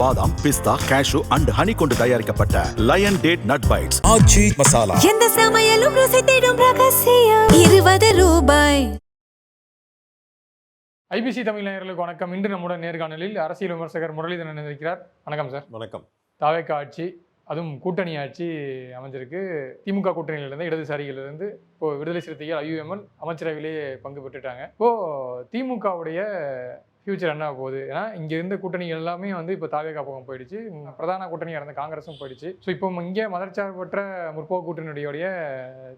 பாதாம், பிஸ்தா, cash and honey கொண்டு தயாரிக்கப்பட்ட லயன் டேட் நட் பைட்ஸ் ஆச்சி மசாலா. எந்த சமையலும் ருசி தேடும் ரகசியம் 20 ரூபாய். ஐபிசி தமிழ் நேயர்களுக்கு வணக்கம். இன்று நம்முடன் நேர்காணலில் அரசியல் விமர்சகர் முரளிதரன் இருக்கிறார். வணக்கம் சார். வணக்கம். தாவேக்கா ஆட்சி, அதுவும் கூட்டணி ஆட்சி அமைஞ்சிருக்கு. திமுக கூட்டணியிலிருந்து இடதுசாரிகளிலிருந்து இப்போ விடுதலை சிறுத்தைகள் ஐயுஎம்எல் அமைச்சரவையிலேயே பங்கு பெற்றுட்டாங்க. இப்போ திமுகவுடைய ஃபியூச்சர் என்ன போகுது? ஏன்னா இங்கே இருந்த கூட்டணிகள் எல்லாமே வந்து இப்போ தாவேக்கா பக்கம் போயிடுச்சு. பிரதான கூட்டணியாக இருந்த காங்கிரஸும் போயிடுச்சு. ஸோ இப்போ இங்கே மதச்சார்பற்ற முற்போக்கு கூட்டணியுடைய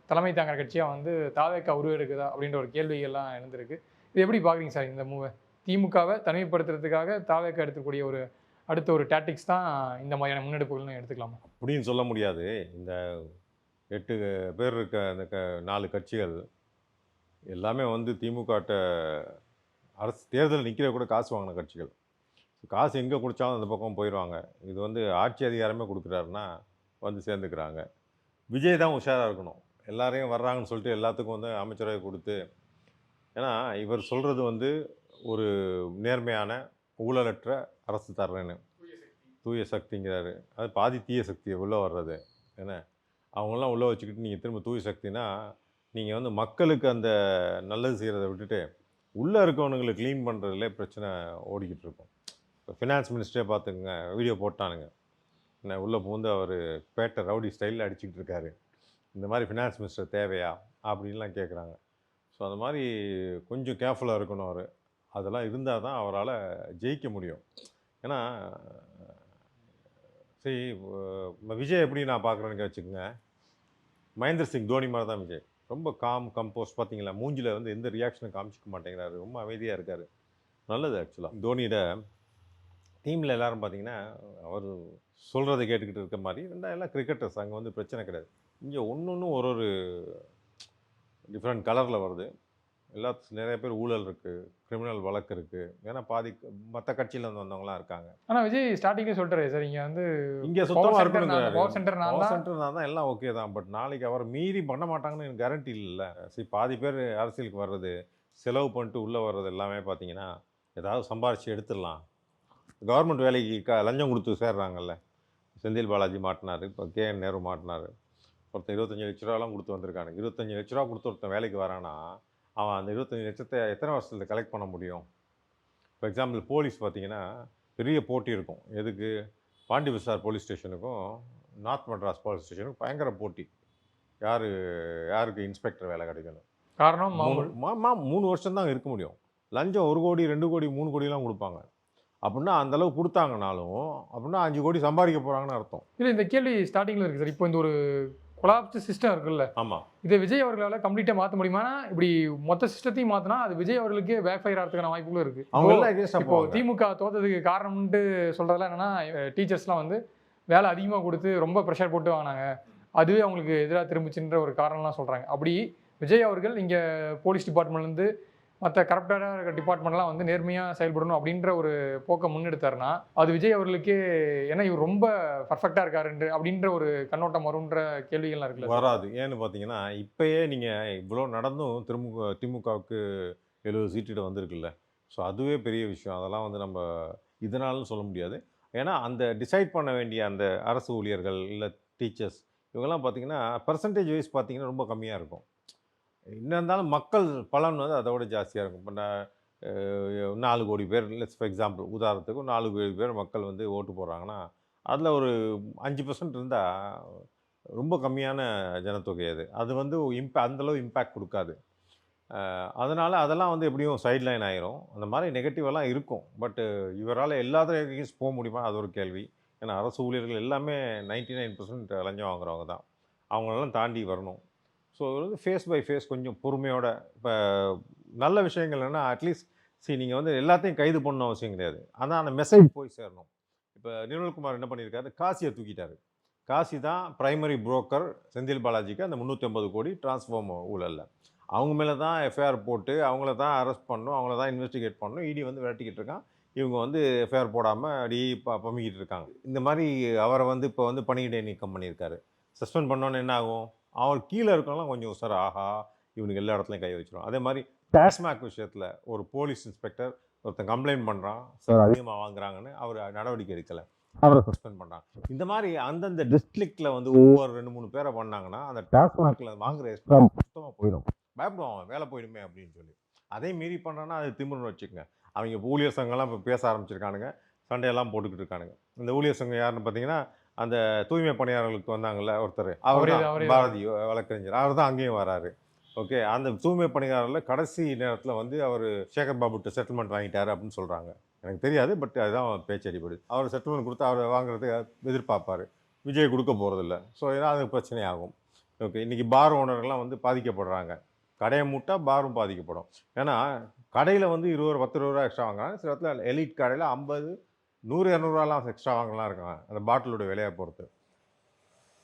தலைமை தாங்கிற கட்சியாக வந்து தாவேக்கா உருவெடுக்குதா அப்படின்ற ஒரு கேள்விகள்லாம் எழுந்திருக்கு. இது எப்படி பார்க்குறீங்க சார் இந்த மூவை? திமுகவை தனிமைப்படுத்துறதுக்காக தாவேக்கா எடுத்துக்கூடிய ஒரு அடுத்த ஒரு டாக்டிக்ஸ் தான் இந்த மாதிரியான முன்னெடுப்புகள்னு எடுத்துக்கலாமா? அப்படின்னு சொல்ல முடியாது. இந்த 8 பேர் இருக்க அந்த 4 கட்சிகள் எல்லாமே வந்து திமுகட்ட அரசு தேர்தல் நிற்கிற கூட காசு வாங்கின கட்சிகள். காசு எங்கே குடித்தாலும் அந்த பக்கம் போயிடுவாங்க. இது வந்து ஆட்சி அதிகாரமே கொடுக்குறாருன்னா வந்து சேர்ந்துக்கிறாங்க. விஜய் தான் உஷாராக இருக்கணும். எல்லாரையும் வர்றாங்கன்னு சொல்லிட்டு எல்லாத்துக்கும் வந்து அமைச்சரவை கொடுத்து, ஏன்னா இவர் சொல்கிறது வந்து ஒரு நேர்மையான ஊழலற்ற அரசு தர்றேன்னு தூய சக்திங்கிறாரு. அது பாதி தீய சக்தியை உள்ளே வர்றது. ஏன்னா அவங்களாம் உள்ளே வச்சுக்கிட்டு நீங்கள் திரும்ப தூய சக்தினா நீங்கள் வந்து மக்களுக்கு அந்த நல்லது செய்கிறத விட்டுட்டு உள்ளே இருக்கவனுங்களை க்ளீன் பண்ணுறதுலே பிரச்சனை ஓடிக்கிட்டு இருக்கும். இப்போ ஃபினான்ஸ் மினிஸ்டரே பார்த்துக்குங்க, வீடியோ போட்டானுங்க. என்ன உள்ளே பூந்து அவர் பேட்டை ரவுடி ஸ்டைலில் அடிச்சுக்கிட்டு இருக்காரு. இந்த மாதிரி ஃபினான்ஸ் மினிஸ்டர் தேவையா அப்படின்லாம் கேட்குறாங்க. ஸோ அந்த மாதிரி கொஞ்சம் கேர்ஃபுல்லாக இருக்கணும் அவர். அதெல்லாம் இருந்தால் தான் அவரால் ஜெயிக்க முடியும். ஏன்னா சரி, விஜய் எப்படி நான் பார்க்குறேன்னு வச்சுக்கோங்க, மகேந்திர சிங் தோனி மாதிரி தான் விஜய். ரொம்ப காம் கம்போஸ். பார்த்தீங்களா, மூஞ்சில் வந்து எந்த ரியாக்ஷனும் காமிச்சிக்க மாட்டேங்கிறாரு. ரொம்ப அமைதியாக இருக்கார். நல்லது. ஆக்சுவலாக தோனியோட டீமில் எல்லோரும் பார்த்தீங்கன்னா அவர் சொல்கிறத கேட்டுக்கிட்டு இருக்க மாதிரி எல்லாம் கிரிக்கெட்டர்ஸ். அங்கே வந்து பிரச்சனை கிடையாது. இங்கே ஒன்று ஒரு டிஃப்ரெண்ட் கலரில் வருது. நிறைய பேர் ஊழல் இருக்குது, கிரிமினல் வழக்கு இருக்குது. ஏன்னா பாதி மற்ற கட்சியில் வந்து வந்தவங்களாம் இருக்காங்க. ஆனால் விஜய் ஸ்டார்டிங்கே சொல்லிட்டாரு சார், இங்கே வந்து இங்கே சுத்தமாக இருக்கணும். பவர் சென்டர் தான் எல்லாம் ஓகே தான். பட் நாளைக்கு அவர் மீறி பண்ண மாட்டாங்கன்னு எனக்கு கேரண்டி இல்லை. சரி, பாதி பேர் அரசியலுக்கு வர்றது, செலவு பண்ணிட்டு உள்ளே வர்றது எல்லாமே பார்த்தீங்கன்னா ஏதாவது சம்பாரித்து எடுத்துடலாம். கவர்மெண்ட் வேலைக்கு லஞ்சம் கொடுத்து சேர்றாங்கல்ல. செந்தில் பாலாஜி மாட்டினார், இப்போ கேஎன் நேரு மாட்டினார். ஒருத்தன் 25 லட்ச ரூபாலாம் கொடுத்து வந்திருக்காங்க. 25 லட்ச ரூபா கொடுத்து ஒருத்தன் வேலைக்கு வரானா அவன் அந்த 25 லட்சத்தை எத்தனை வருஷத்தில் கலெக்ட் பண்ண முடியும்? ஃபார் எக்ஸாம்பிள் போலீஸ் பார்த்திங்கன்னா பெரிய போட்டி இருக்கும். எதுக்கு? பாண்டி விசார் போலீஸ் ஸ்டேஷனுக்கும் நார்த் மெட்ராஸ் போலீஸ் ஸ்டேஷனுக்கும் பயங்கர போட்டி. யாருக்கு இன்ஸ்பெக்டர் வேலை கிடைக்கணும்? காரணம் 3 வருஷம் தான் இருக்க முடியும். லஞ்சம் 1 கோடி 2 கோடி 3 கோடிலாம் கொடுப்பாங்க. அப்படின்னா அந்தளவு கொடுத்தாங்கனாலும் அப்படின்னா 5 கோடி சம்பாதிக்க போகிறாங்கன்னு அர்த்தம். இல்லை, இந்த கேள்வி ஸ்டார்டிங்கில் இருக்குது சார். இப்போ இந்த ஒரு கொலாப்ஸ் சிஸ்டம் இருக்குல்ல, ஆமாம், இதை விஜய் அவர்களால் கம்ப்ளீட்டாக மாற்ற முடியுமா? இப்படி மொத்த சிஸ்டத்தையும் மாற்றினா அது விஜய் அவர்களுக்கு பேக் ஃபயர் ஆகிறதுக்கான வாய்ப்புகளும் இருக்குது. இப்போ திமுக தோற்றதுக்கு காரணம்ட்டு சொல்கிறதுலாம் என்னென்னா, டீச்சர்ஸ்லாம் வந்து வேலை அதிகமாக கொடுத்து ரொம்ப ப்ரெஷர் போட்டு வாங்கினாங்க, அதுவே அவங்களுக்கு எதிராக திரும்பிச்சுன்ற ஒரு காரணம்லாம் சொல்கிறாங்க. அப்படி விஜய் அவர்கள் இங்கே போலீஸ் டிபார்ட்மெண்ட்லேருந்து மற்ற கரப்டான டிபார்ட்மெண்ட்லாம் வந்து நேர்மையாக செயல்படணும் அப்படின்ற ஒரு போக்கை முன்னெடுத்தாருன்னா அது விஜய் அவர்களுக்கே, ஏன்னா இவர் ரொம்ப பர்ஃபெக்டாக இருக்காருன்ற அப்படின்ற ஒரு கண்ணோட்டம் வரும்ன்ற கேள்விகள்லாம் இருக்குல்ல வராது. ஏன்னு பார்த்தீங்கன்னா இப்போயே நீங்கள் இவ்வளோ நடந்தும் திமுகவுக்கு 70 சீட்டு வந்திருக்குல்ல. ஸோ அதுவே பெரிய விஷயம். அதெல்லாம் வந்து நம்ம இதனாலும் சொல்ல முடியாது. ஏன்னா அந்த டிசைட் பண்ண வேண்டிய அந்த அரசு ஊழியர்கள் இல்லை டீச்சர்ஸ் இவங்கெல்லாம் பார்த்தீங்கன்னா பர்சன்டேஜ் வைஸ் பார்த்தீங்கன்னா ரொம்ப கம்மியாக இருக்கும். என்ன இருந்தாலும் மக்கள் பலன் வந்து அதை விட ஜாஸ்தியாக இருக்கும். இப்போ 4 கோடி பேர், லெட்ஸ் ஃபார் எக்ஸாம்பிள் உதாரணத்துக்கு 4 கோடி பேர் மக்கள் வந்து ஓட்டு போடுறாங்கன்னா அதில் ஒரு 5% இருந்தால் ரொம்ப கம்மியான ஜனத்தொகை. அது வந்து அந்தளவு இம்பேக்ட் கொடுக்காது. அதனால் அதெல்லாம் வந்து எப்படியும் சைட்லைன் ஆயிரும். அந்த மாதிரி நெகட்டிவெல்லாம் இருக்கும். பட்டு இவரால் எல்லாத்தையும் போக முடியுமா? அது ஒரு கேள்வி. ஏன்னா அரசு ஊழியர்கள் எல்லாமே 99% லஞ்சம் வாங்குறவங்க தான். அவங்களெல்லாம் தாண்டி வரணும். ஸோ வந்து ஃபேஸ் பை ஃபேஸ் கொஞ்சம் பொறுமையோட. இப்போ நல்ல விஷயங்கள் என்னென்னா, அட்லீஸ்ட் நீங்கள் வந்து எல்லாத்தையும் கைது பண்ண அவசியம் கிடையாது. ஆனால் அந்த மெசேஜ் போய் சேரணும். இப்போ நிர்மல்குமார் என்ன பண்ணியிருக்காரு? காசியை தூக்கிட்டார். காசி தான் பிரைமரி புரோக்கர் செந்தில் பாலாஜிக்கு அந்த 350 கோடி டிரான்ஸ்ஃபார்ம் ஊழலில். அவங்க மேலே தான் எஃப்ஐஆர் போட்டு அவங்கள தான் அரெஸ்ட் பண்ணணும், அவங்கள தான் இன்வெஸ்டிகேட் பண்ணணும். இடி வந்து விரட்டிக்கிட்டு இருக்கான். இவங்க வந்து எஃப்ஐஆர் போடாமல் அப்படி பமிக்கிட்டு இருக்காங்க. இந்த மாதிரி அவரை வந்து இப்போ வந்து பணியிடை நீக்கம் பண்ணியிருக்காரு. சஸ்பெண்ட் பண்ணோன்னு என்ன ஆகும்? அவள் கீழே இருக்கலாம் கொஞ்சம் சார், ஆஹா இவனுக்கு எல்லா இடத்துலையும் கை வச்சிடும். அதே மாதிரி டாஸ்மாக் விஷயத்தில் ஒரு போலீஸ் இன்ஸ்பெக்டர் ஒருத்தன் கம்ப்ளைண்ட் பண்ணுறான் சார் அதிகமாக வாங்குறாங்கன்னு அவர் நடவடிக்கை எடுக்கலை, அவரை சஸ்பெண்ட் பண்ணுறாங்க. இந்த மாதிரி அந்தந்த டிஸ்ட்ரிக்டில் வந்து ஒவ்வொரு 2-3 பேரை பண்ணாங்கன்னா அந்த டாஸ்மாகில் வாங்குற எக்ஸ்ட்ரா சுத்தமாக போயிடும். பயப்படுவான் வேலை போயிடுமே அப்படின்னு சொல்லி. அதே மீறி பண்ணுறான்னா அது திமிர்னு வச்சுக்கோங்க. அவங்க ஊழியர் சங்கம்லாம் இப்போ பேச ஆரம்பிச்சிருக்கானுங்க, சண்டையெல்லாம் போட்டுக்கிட்டு இருக்கானுங்க. இந்த ஊழியர் சங்கம் யாருன்னு பார்த்தீங்கன்னா அந்த தூய்மை பணியாளர்களுக்கு வந்தாங்கல்ல ஒருத்தர், அவர் தான் பாரதி வழக்கறிஞர், அவர் தான் அங்கேயும் வராரு. ஓகே, அந்த தூய்மை பணியாளரில் கடைசி நேரத்தில் வந்து அவர் சேகர் பாபுட்ட செட்டில்மெண்ட் வாங்கிட்டாரு அப்படின்னு சொல்கிறாங்க. எனக்கு தெரியாது, பட் அதுதான் பேச்சடிப்படு. அவர் செட்டில்மெண்ட் கொடுத்து அவர் வாங்குறதுக்கு எதிர்பார்ப்பார். விஜய் கொடுக்க போகிறதில்ல. ஸோ ஏன்னா அது பிரச்சனையாகும். ஓகே, இன்றைக்கி பார் ஓனர்கள்லாம் வந்து பாதிக்கப்படுறாங்க. கடையை மூட்டா பாரும் பாதிக்கப்படும். ஏன்னா கடையில் வந்து 20-10 ரூபா எக்ஸ்ட்ரா வாங்குறாங்க. சில இடத்துல எலிட் கடையில் 50, 100, 200 எக்ஸ்ட்ரா வாங்கலாம் இருக்காங்க அந்த பாட்டிலோட விலையை பொறுத்து.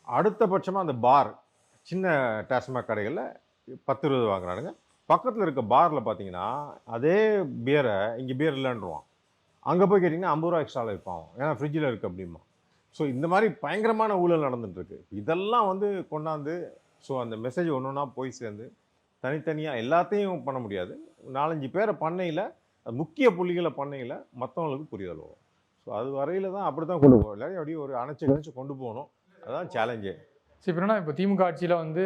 அடுத்தபட்சமாக அந்த பார் சின்ன டாஸ்மாக் கடைகளில் 10-20 வாங்குறானுங்க. பக்கத்தில் இருக்க பாரில் பார்த்தீங்கன்னா அதே பியரை இங்கே பியர் இல்லைன்றான். அங்கே போய் கேட்டிங்கன்னா 50 ரூபா எக்ஸ்ட்ராவில் இருப்பான், ஏன்னா ஃப்ரிட்ஜில் இருக்குது அப்படிமா. ஸோ இந்த மாதிரி பயங்கரமான ஊழல் நடந்துட்டுருக்கு. இதெல்லாம் வந்து கொண்டாந்து ஸோ அந்த மெசேஜ் ஒன்று ஒன்றா போய் சேர்ந்து தனித்தனியாக எல்லாத்தையும் பண்ண முடியாது. 4-5 பேரை பண்ணையில், முக்கிய புள்ளிகளை பண்ணையில் மற்றவங்களுக்கு புரிதல் வரும். ஸோ அது வரையில் தான் அப்படி தான் கொண்டு போகும். எல்லாரையும் அப்படியே ஒரு அணைச்சி கொண்டு போகணும். அதுதான் சேலஞ்சே. சரி, இப்போ திமுக ஆட்சியில் வந்து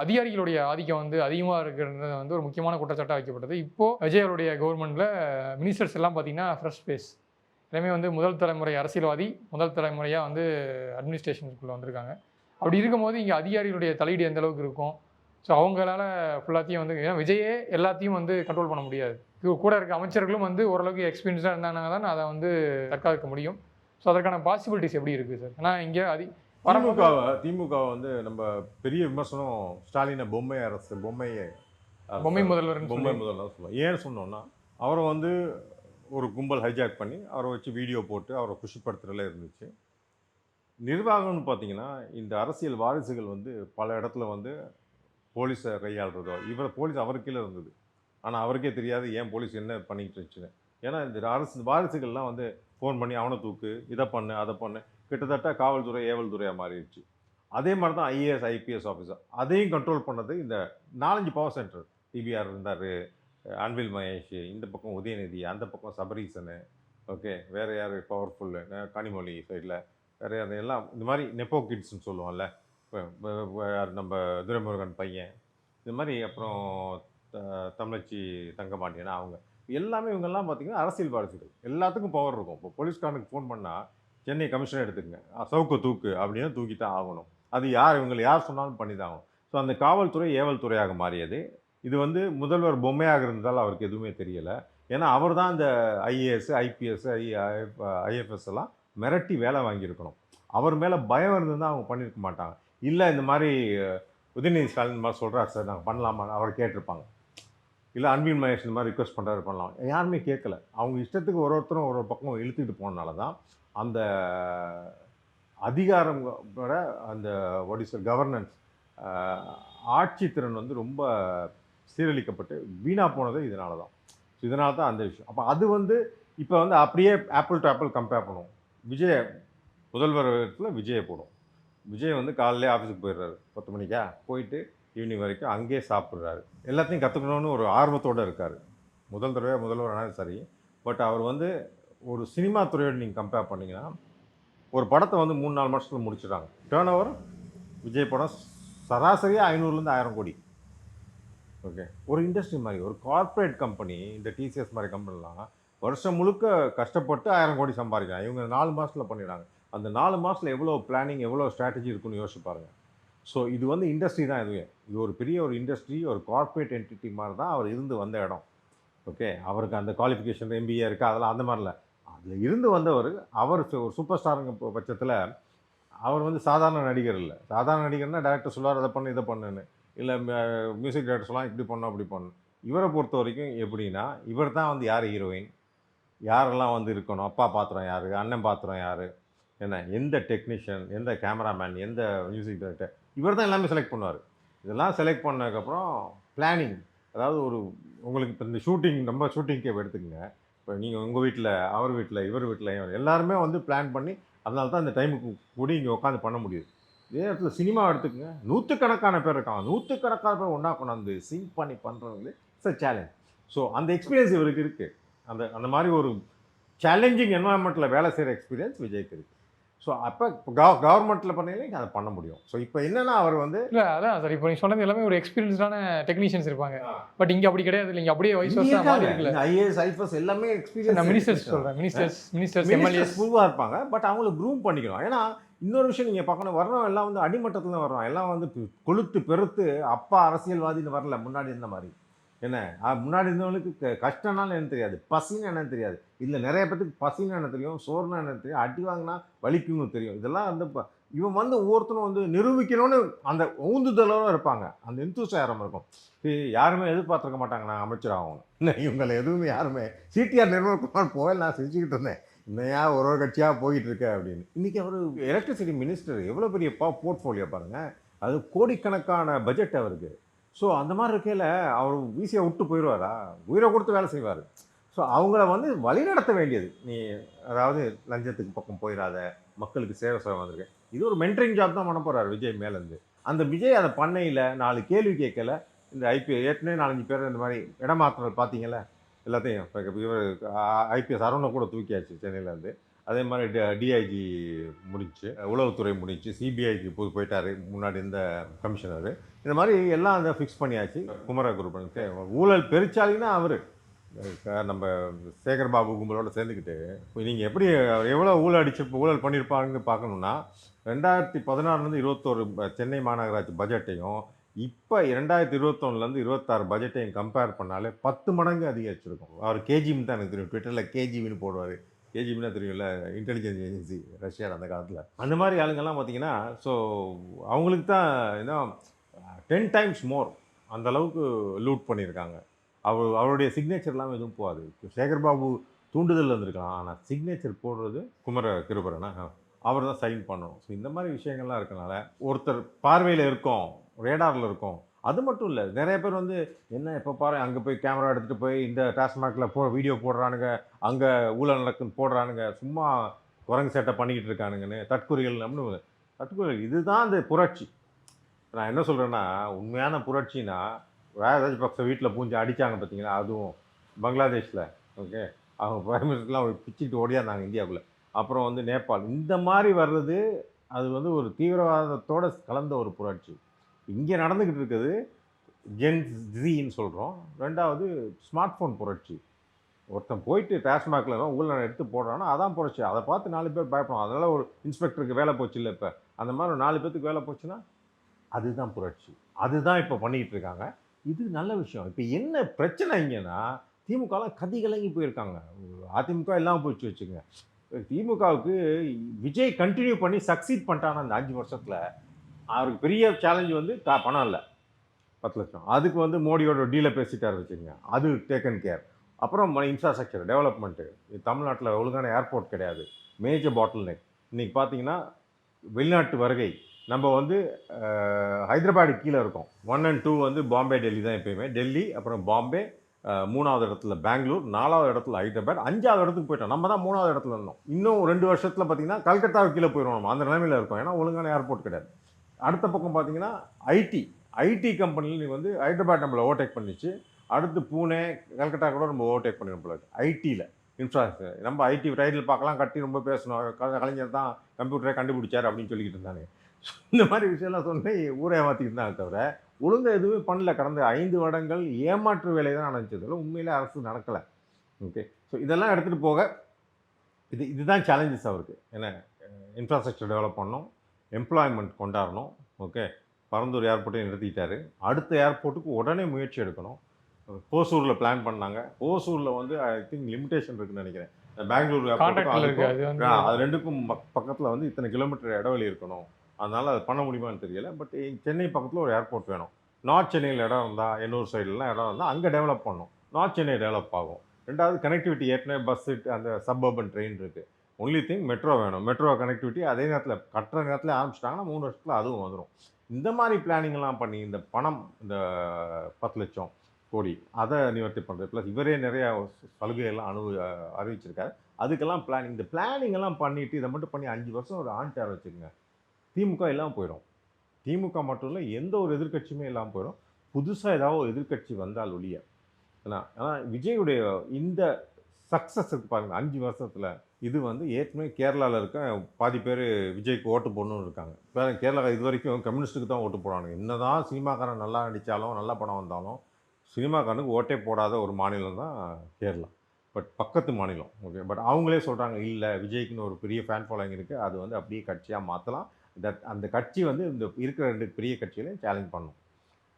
அதிகாரிகளுடைய ஆதிக்கம் வந்து அதிகமாக இருக்கிறது வந்து ஒரு முக்கியமான குற்றச்சாட்டாக வைக்கப்பட்டது. இப்போது விஜயருடைய கவர்மெண்ட்டில் மினிஸ்டர்ஸ் எல்லாம் பார்த்தீங்கன்னா ஃப்ரெஷ் ஃபேஸ், எல்லாமே வந்து முதல் தலைமுறை அரசியல்வாதி, முதல் தலைமுறையாக வந்து அட்மினிஸ்ட்ரேஷனுக்குள்ளே வந்திருக்காங்க. அப்படி இருக்கும்போது இங்கே அதிகாரிகளுடைய தலையீடு எந்த அளவுக்கு இருக்கும்? ஸோ அவங்களால ஃபுல்லாத்தையும் வந்து, ஏன்னா விஜயே எல்லாத்தையும் வந்து கண்ட்ரோல் பண்ண முடியாது. கூட இருக்க அமைச்சர்களும் வந்து ஓரளவுக்கு எக்ஸ்பீரியன்ஸாக இருந்தாங்க தான் அதை வந்து தற்காக்க முடியும். ஸோ அதற்கான பாசிபிலிட்டிஸ் எப்படி இருக்குது சார்? ஏன்னா இங்கே திமுக வந்து நம்ம பெரிய விமர்சனம் ஸ்டாலினை பொம்மை முதல்வர் சொல்லுவோம். ஏன்னு சொன்னோன்னா அவரை வந்து ஒரு கும்பல் ஹைஜாக் பண்ணி அவரை வச்சு வீடியோ போட்டு அவரை குஷிப்படுத்துறதுல இருந்துச்சு. நிர்வாகம்னு பார்த்தீங்கன்னா இந்த அரசியல் வாரிசுகள் வந்து பல இடத்துல வந்து போலீஸை கையாளுறதோ, போலீஸ் அவர் கீழே இருந்தது, ஆனால் அவருக்கே தெரியாது ஏன் போலீஸ் என்ன பண்ணிக்கிட்டு இருந்துச்சுன்னு. ஏன்னா இந்த வாரிசுகள்லாம் வந்து ஃபோன் பண்ணி அவனை தூக்கு, இதை பண்ணு, அதை பண்ணு, கிட்டத்தட்ட காவல்துறை ஏவல் துறையாக மாறிடுச்சு. அதே மாதிரி தான் ஐஏஎஸ் ஐபிஎஸ் ஆஃபீஸர், அதையும் கண்ட்ரோல் பண்ணது இந்த 4-5 பவர் சென்டர். டிபிஆர் இருந்தார், அன்பில் மகேஷ், இந்த பக்கம் உதயநிதி, அந்த பக்கம் சபரீசனு, ஓகே, வேறு யார் பவர்ஃபுல்லு, கனிமொழி சைடில் வேறு யார், எல்லாம் இந்த மாதிரி நெப்போ கிட்ஸ்ன்னு சொல்லுவோம்ல, நம்ம துரைமுருகன் பையன், இது மாதிரி அப்புறம் தமிழச்சி தங்கமாட்டியனா, அவங்க எல்லாமே இவங்கெல்லாம் பார்த்திங்கன்னா அரசியல் வாரிசுகள். எல்லாத்துக்கும் பவர் இருக்கும். இப்போ போலீஸ்காரனுக்கு ஃபோன் பண்ணால் சென்னை கமிஷனர் எடுத்துக்கங்க, சவுக்கு தூக்கு அப்படின்னு தூக்கித்தான் ஆகணும். அது இவங்களை யார் சொன்னாலும் பண்ணி தான் ஆகணும். ஸோ அந்த காவல்துறை ஏவல் துறையாக மாறியது. இது வந்து முதல்வர் பொம்மையாக இருந்தால் அவருக்கு எதுவுமே தெரியலை. ஏன்னா அவர் தான் இந்த ஐஏஎஸ் ஐபிஎஸ் ஐஎஃப்எஸ் எல்லாம் மிரட்டி வேலை வாங்கியிருக்கணும். அவர் மேலே பயம் இருந்ததுதான் அவங்க பண்ணியிருக்க மாட்டாங்க. இல்லை இந்த மாதிரி உதயநிதி ஸ்டாலின் மாதிரி சொல்கிறார் சார் நாங்கள் பண்ணலாமா, அவர் கேட்டிருப்பாங்க. இல்லை அன்பில் மகேஷ் இந்த மாதிரி ரிக்வெஸ்ட் பண்ணுறாரு பண்ணலாம், யாருமே கேட்கல. அவங்க இஷ்டத்துக்கு ஒருத்தரும் ஒரு பக்கம் இழுத்துக்கிட்டு போனனால தான் அந்த அதிகாரம் அந்த கவர்னன்ஸ் ஆட்சித்திறன் வந்து ரொம்ப சீரழிக்கப்பட்டு வீணாக போனது இதனால தான். இதனால தான் அந்த விஷயம். அப்போ அது வந்து இப்போ வந்து அப்படியே ஆப்பிள் டு ஆப்பிள் கம்பேர் பண்ணுவோம். முதல்வர் இடத்துல விஜயை போடும். விஜய் வந்து காலையிலே ஆஃபீஸுக்கு போயிடுறாரு, 10 மணிக்கா போயிட்டு ஈவினிங் வரைக்கும் அங்கேயே சாப்பிட்றாரு. எல்லாத்தையும் கற்றுக்கணுன்னு ஒரு ஆர்வத்தோடு இருக்கார். முதல் தடவை முதல்வர் ஆனால் சரி. பட் அவர் வந்து ஒரு சினிமா துறையோடு நீங்கள் கம்பேர் பண்ணிங்கன்னா ஒரு படத்தை வந்து 3-4 மாதத்தில் முடிச்சிடுறாங்க. டேர்ன் ஓவர் விஜய் படம் சராசரியாக 500லேருந்து 1000 கோடி. ஓகே, ஒரு இண்டஸ்ட்ரி மாதிரி ஒரு கார்ப்பரேட் கம்பெனி, இந்த டிசிஎஸ் மாதிரி கம்பெனிலாம் வருஷம் முழுக்க கஷ்டப்பட்டு 1000 கோடி சம்பாதிக்கிறாங்க. இவங்க 4 மாதத்தில் பண்ணிடுறாங்க. அந்த 4 மாதத்தில் எவ்வளோ பிளானிங், எவ்வளோ ஸ்ட்ராட்டஜி இருக்குன்னு யோசிச்சு பாருங்கள். ஸோ இது வந்து இண்டஸ்ட்ரி தான். இது ஒரு பெரிய ஒரு இண்டஸ்ட்ரி, ஒரு கார்ப்பரேட் என்டிட்டி மாதிரி தான் அவர் இருந்து வந்த இடம். ஓகே, அவருக்கு அந்த குவாலிஃபிகேஷன் எம்பிஏ இருக்குது, அதெல்லாம் அந்த மாதிரில அதில் இருந்து வந்தவர். அவர் ஒரு சூப்பர் ஸ்டாருங்க பட்சத்தில் அவர் வந்து சாதாரண நடிகர் இல்லை. சாதாரண நடிகர்னால் டேரக்டர் சொல்லுவார் அதை பண்ணு இதை பண்ணுன்னு, இல்லை மியூசிக் டேரக்டர் சொல்லலாம் இப்படி பண்ணணும் அப்படி பண்ணணும். இவரை பொறுத்த வரைக்கும் எப்படின்னா இவர் தான் வந்து யார் ஹீரோயின், யாரெல்லாம் வந்து இருக்கணும், அப்பா பாத்திரம் யார், அண்ணன் பாத்திரம் யார், என்ன எந்த டெக்னீஷியன், எந்த கேமராமேன், எந்த மியூசிக் டைரக்டர், இவர் தான் எல்லாமே செலக்ட் பண்ணுவார். இதெல்லாம் செலக்ட் பண்ணதுக்கப்புறம் பிளானிங், அதாவது ஒரு உங்களுக்கு இப்போ இந்த ஷூட்டிங், நம்ம ஷூட்டிங்கே எடுத்துக்கங்க. இப்போ நீங்கள் உங்கள் வீட்டில், அவர் வீட்டில், இவர் வீட்டில், எல்லாருமே வந்து பிளான் பண்ணி அதனால தான் இந்த டைமுக்கு கூடி இங்கே உட்காந்து பண்ண முடியுது. இதே இடத்துல சினிமா எடுத்துக்கங்க, 100கணக்கான பேர் இருக்காங்க, 100கணக்கான பேர் ஒன்றா கொண்டாந்து சிங்க் பண்ணி பண்ணுறவங்களே இட்ஸ் அ சேலஞ்ச். ஸோ அந்த எக்ஸ்பீரியன்ஸ் இவருக்கு இருக்குது. அந்த அந்த மாதிரி ஒரு சேலஞ்சிங் என்வாயன்மெண்ட்டில் வேலை செய்கிற எக்ஸ்பீரியன்ஸ் விஜய்க்கு இருக்குது. ஸோ அப்போ கவர்மெண்ட்டில் பண்ணீங்கன்னா அதை பண்ண முடியும். ஸோ இப்போ என்னன்னா அவர் வந்து இல்லை அதான் சார், இப்போ நீங்கள் சொன்னது எல்லாமே ஒரு எக்ஸ்பீரியன்ஸ்டான டெக்னீஷியன்ஸ் இருப்பாங்க. பட் இங்கே அப்படி கிடையாது. இல்லை, இங்கே அப்படியே வைஸ் வர்ஸா மாறி இருக்குல்ல. ஐஏஎஸ் ஐஎஃப்எஸ் எல்லாமே எக்ஸ்பீரியன்ஸ். நான் மினிஸ்டர்ஸ் சொல்கிறேன், மினிஸ்டர்ஸ் எம்எல்ஏஸ் ஃபுல்லாக இருப்பாங்க. பட் அவங்கள க்ரூம் பண்ணிக்கணும். ஏன்னா இன்னொரு விஷயம் நீங்கள் பார்க்கணும், வரணும் எல்லாம் வந்து அடிமட்டத்தில் தான் வர்றோம். எல்லாம் வந்து கொளுத்து பெருத்து அப்பா அரசியல்வாதின்னு வரல. முன்னாடி இருந்த மாதிரி என்ன, முன்னாடி இருந்தவங்களுக்கு கஷ்டம்னாலும் என்னன்னு தெரியாது, பசின்னு என்னன்னு தெரியாது. இதில் நிறைய பேத்துக்கு பசின்னு என்ன தெரியும், சோறுனா என்னன்னு தெரியும், அடி வாங்கினா வலிக்கும்னு தெரியும். இதெல்லாம் வந்து இவன் வந்து ஒவ்வொருத்தரும் வந்து நிரூபிக்கணும்னு அந்த ஊந்துதலோடு இருப்பாங்க. அந்த எந்தூசியாரம் இருக்கும். யாருமே எதிர்பார்த்துருக்க மாட்டாங்க நான் அமைச்சர் ஆகணும். இல்லை, இவங்களை எதுவுமே யாருமே சிடிஆர் நிர்மல்குமார் போய் நான் செஞ்சுக்கிட்டு இருந்தேன், இன்னையா ஒரு கட்சியாக போயிட்டு இருக்க அப்படின்னு. இன்றைக்கி அவர் எலக்ட்ரிசிட்டி மினிஸ்டர், எவ்வளோ பெரிய போர்ட்ஃபோலியோ பாருங்கள். அது கோடிக்கணக்கான பட்ஜெட் அவருக்கு. ஸோ அந்த மாதிரி இருக்கையில் அவர் ஈஸியாக விட்டு போயிடுவாரா? உயிரை கொடுத்து வேலை செய்வார். ஸோ அவங்கள வந்து வழிநடத்த வேண்டியது. நீ அதாவது லஞ்சத்துக்கு பக்கம் போயிடாத, மக்களுக்கு சேவை செய்ய வந்திருக்கேன். இது ஒரு மென்டரிங் ஜாப் தான் பண்ண போகிறார் விஜய் மேலேருந்து. அந்த விஜய் அதை பண்ணையில் 4 கேள்வி கேட்கல. இந்த ஏற்கனவே 4-5 பேர் இந்த மாதிரி இடமாற்றல் பார்த்தீங்களா எல்லாத்தையும். இவர் ஐபிஎஸ் அருணை கூட தூக்கியாச்சு சென்னையிலேருந்து. அதே மாதிரி டிஐஜி முடிச்சு, உளவுத்துறை முடிச்சு, சிபிஐக்கு போயிட்டார் முன்னாடி இந்த கமிஷனர். இந்த மாதிரி எல்லாம் அதை ஃபிக்ஸ் பண்ணியாச்சு. குமர குரூப் ஊழல் பெருச்சாலின்னா அவர் நம்ம சேகர் பாபு கும்பலோட சேர்ந்துக்கிட்டு நீங்கள் எப்படி எவ்வளோ ஊழல் பண்ணியிருப்பாங்கன்னு பார்க்கணுன்னா 2016 21 சென்னை மாநகராட்சி பட்ஜெட்டையும் இப்போ 2021 26 பட்ஜெட்டையும் கம்பேர் பண்ணாலே 10 மடங்கு அதிகரிச்சிருக்கும். அவர் கேஜின்னு தான் எனக்கு தெரியும், ட்விட்டரில் கேஜிபின்னு போடுவார். கேஜிபின்னா தெரியும்ல, இன்டெலிஜென்ஸ் ஏஜென்சி, ரஷ்யாவில் அந்த காலத்தில். அந்த மாதிரி ஆளுங்கள்லாம் பார்த்தீங்கன்னா ஸோ அவங்களுக்கு தான் ஏன்னா 10 டைம்ஸ் மோர் அந்த அளவுக்கு லூட் பண்ணியிருக்காங்க. அவருடைய சிக்னேச்சர்லாம் எதுவும் போகாது. சேகர்பாபு தூண்டுதல் வந்திருக்கலாம், ஆனால் சிக்னேச்சர் போடுறது குமர கிருபரனா அவர் தான் சைன் பண்ணணும். ஸோ இந்த மாதிரி விஷயங்கள்லாம் இருக்கனால ஒருத்தர் பார்வையில் இருக்கோம், ரேடாரில் இருக்கோம். அது மட்டும் இல்லை, நிறைய பேர் வந்து என்ன எப்போ பாரு அங்கே போய் கேமரா எடுத்துகிட்டு போய் இந்த டாஸ்மாகில் வீடியோ போடுறானுங்க, அங்கே ஊழல் நடக்குன்னு போடுறானுங்க, சும்மா குரங்கு சேட்டை பண்ணிக்கிட்டு இருக்கானுங்கன்னு தற்கொலைகள் அப்படின்னு. தற்கொலைகள் இதுதான் அந்த புரட்சி. நான் என்ன சொல்கிறேன்னா, உண்மையான புரட்சின்னா ராஜபக்ச வீட்டில் பூஞ்சி அடித்தாங்க பார்த்தீங்களா, அதுவும் பங்களாதேஷில். ஓகே, அவங்க பிரைம் மினிஸ்டர்லாம் பிச்சுட்டு ஓடியாந்தாங்க இந்தியாவுக்குள்ளே. அப்புறம் வந்து நேபாள். இந்த மாதிரி வர்றது அது வந்து ஒரு தீவிரவாதத்தோடு கலந்த ஒரு புரட்சி. இங்கே நடந்துக்கிட்டு இருக்குது ஜென்ஸின்னு சொல்கிறோம். ரெண்டாவது ஸ்மார்ட் ஃபோன் புரட்சி. ஒருத்தன் போயிட்டு டாஸ்மாகில் ஊழல் எடுத்து போடுறான்னா அதான் புரட்சி. அதை பார்த்து 4 பேர் பயப்படும். அதனால் ஒரு இன்ஸ்பெக்டருக்கு வேலை போச்சு இல்லை, இப்போ அந்த மாதிரி 4 பேர்த்துக்கு வேலை போச்சுன்னா அதுதான் புரட்சி. அதுதான் இப்போ பண்ணிக்கிட்டு இருக்காங்க. இது நல்ல விஷயம். இப்போ என்ன பிரச்சனை இங்கேன்னா, திமுகலாம் கலங்கி போயிருக்காங்க. அதிமுக எல்லாம் போயிடுச்சு வச்சுங்க. திமுகவுக்கு விஜய் கண்டினியூ பண்ணி சக்சீட் பண்ணிட்டானா அந்த 5 வருஷத்தில் அவருக்கு பெரிய சேலஞ்சு வந்து பணம் இல்லை, 10 லட்சம். அதுக்கு வந்து மோடியோட டீலை பேசிட்டார் வச்சுங்க, அது டேக்கன் கேர். அப்புறம் இன்ஃப்ராஸ்ட்ரக்சர் டெவலப்மெண்ட்டு. தமிழ்நாட்டில் ஒழுங்கான ஏர்போர்ட் கிடையாது, மேஜர் பாட்டில் நெக். இன்றைக்கி பார்த்தீங்கன்னா வெளிநாட்டு வருகை. நம்ம வந்து ஹைதராபாடு கீழே இருக்கோம். 1 and 2 வந்து பாம்பே டெல்லி தான் எப்பயுமே. டெல்லி, அப்புறம் பாம்பே, 3வது இடத்துல பெங்களூர், 4வது இடத்துல ஹைதராபாத், 5வது இடத்துக்கு போயிட்டோம். நம்ம தான் 3வது இடத்துல இருந்தோம். இன்னும் 2 வருஷத்தில் பார்த்தீங்கன்னா கல்கத்தாவுக்கு கீழே போயிடுவோம். நம்ம அந்த நிலைமையில் இருக்கோம், ஏன்னா ஒழுங்கான ஏர்போர்ட் கிடையாது. அடுத்த பக்கம் பார்த்தீங்கன்னா ஐடி கம்பெனியில் வந்து ஹைதராபாத் நம்மளை ஓவர்டேக் பண்ணிச்சு. அடுத்து பூனே, கல்கட்டா கூட நம்ம ஓவர்டேக் பண்ணிடும் போல ஐடியில். இன்ஃப்ராஸ்ட்ரக்சர் நம்ம ஐடி டைட்டில் பார்க்கலாம், கட்டி ரொம்ப பேசணும், கலைஞர் தான் கம்ப்யூட்டரை கண்டுபிடிச்சார் அப்படின்னு சொல்லிக்கிட்டு இருந்தாங்க. இந்த மாதிரி விஷயம்லாம் சொன்னே ஊரை ஏமாற்றிக்கிட்டு தான் தவிர ஒழுங்காக எதுவுமே பண்ணல. கடந்த 5 வருடங்கள் ஏமாற்று வேலை தான் நடந்துச்சதில் உண்மையிலே அரசு நடக்கலை. ஓகே, ஸோ இதெல்லாம் எடுத்துகிட்டு போக இதுதான் சேலஞ்சஸ் அவருக்கு. ஏன்னா இன்ஃப்ராஸ்ட்ரக்சர் டெவலப் பண்ணணும், எம்ப்ளாய்மெண்ட் கொண்டாடணும். ஓகே, பரந்தூர் ஏர்போர்ட்டையும் நிறுத்திக்கிட்டாரு. அடுத்த ஏர்போர்ட்டுக்கு உடனே முயற்சி எடுக்கணும். ஓசூரில் பிளான் பண்ணாங்க. ஓசூரில் வந்து ஐ திங்க் லிமிடேஷன் இருக்குன்னு நினைக்கிறேன். பெங்களூர் ஏர்போர்ட் அது ரெண்டுக்கும் பக்கத்தில் வந்து இத்தனை கிலோமீட்டர் இடைவெளி இருக்கணும். அதனால் அது பண்ண முடியுமான்னு தெரியலை. பட் சென்னை பக்கத்தில் ஒரு ஏர்போர்ட் வேணும். நார்த் சென்னையில் இடம் இருந்தால், எண்ணூர் சைட்லாம் இடம் இருந்தால் அங்கே டெவலப் பண்ணணும். நார்த் சென்னை டெவலப் ஆகும். ரெண்டாவது கனெக்டிவிட்டி. ஏற்கனவே பஸ்ஸு, அந்த சப்பர்பன் ட்ரெயின் இருக்குது. ஒன்லி திங் மெட்ரோ வேணும். மெட்ரோ கனெக்டிவிட்டி அதே நேரத்தில் கட்டுற நேரத்தில் ஆரம்பிச்சிட்டாங்கன்னா 3 வருஷத்தில் அதுவும் வந்துடும். இந்த மாதிரி பிளானிங்லாம் பண்ணி இந்த பணம், இந்த 10 லட்சம் கோடி அதை நிவர்த்தி பண்ணுறது. ப்ளஸ் இவரே நிறையா சலுகைகள்லாம் அறிவிச்சிருக்காரு. அதுக்கெல்லாம் பிளானிங், இந்த பிளானிங்கெல்லாம் பண்ணிவிட்டு இதை மட்டும் பண்ணி 5 வருஷம் ஒரு ஆண்டார் வச்சுக்கோங்க, திமுக எல்லாம் போயிடும். திமுக மட்டும் இல்லை, எந்த ஒரு எதிர்க்கட்சியுமே இல்லாமல் போயிடும். புதுசாக ஏதாவது ஒரு எதிர்க்கட்சி வந்தால் ஒழிய. ஆனால் விஜயுடைய இந்த சக்ஸஸ் இருக்கு பாருங்கள் 5 வருஷத்தில். இது வந்து ஏற்கனவே கேரளாவில் இருக்க பாதி பேர் விஜய்க்கு ஓட்டு போடணும்னு இருக்காங்க. வேறு கேரளா இது வரைக்கும் கம்யூனிஸ்ட்டுக்கு தான் ஓட்டு போடானுங்க. என்ன தான் சினிமாக்காரன் நல்லா நடித்தாலும் நல்ல படம் வந்தாலும் சினிமாக்காரனுக்கு ஓட்டே போடாத ஒரு மாநிலம் தான் கேரளா. பட் பக்கத்து மாநிலம். ஓகே, பட் அவங்களே சொல்கிறாங்க இல்லை விஜய்க்குன்னு ஒரு பெரிய ஃபேன் ஃபாலோயிங் இருக்குது, அது வந்து அப்படியே கட்சியாக மாற்றலாம். அந்த கட்சி வந்து இந்த இருக்கிற 2 பெரிய கட்சிகளையும் சேலஞ்ச் பண்ணும்.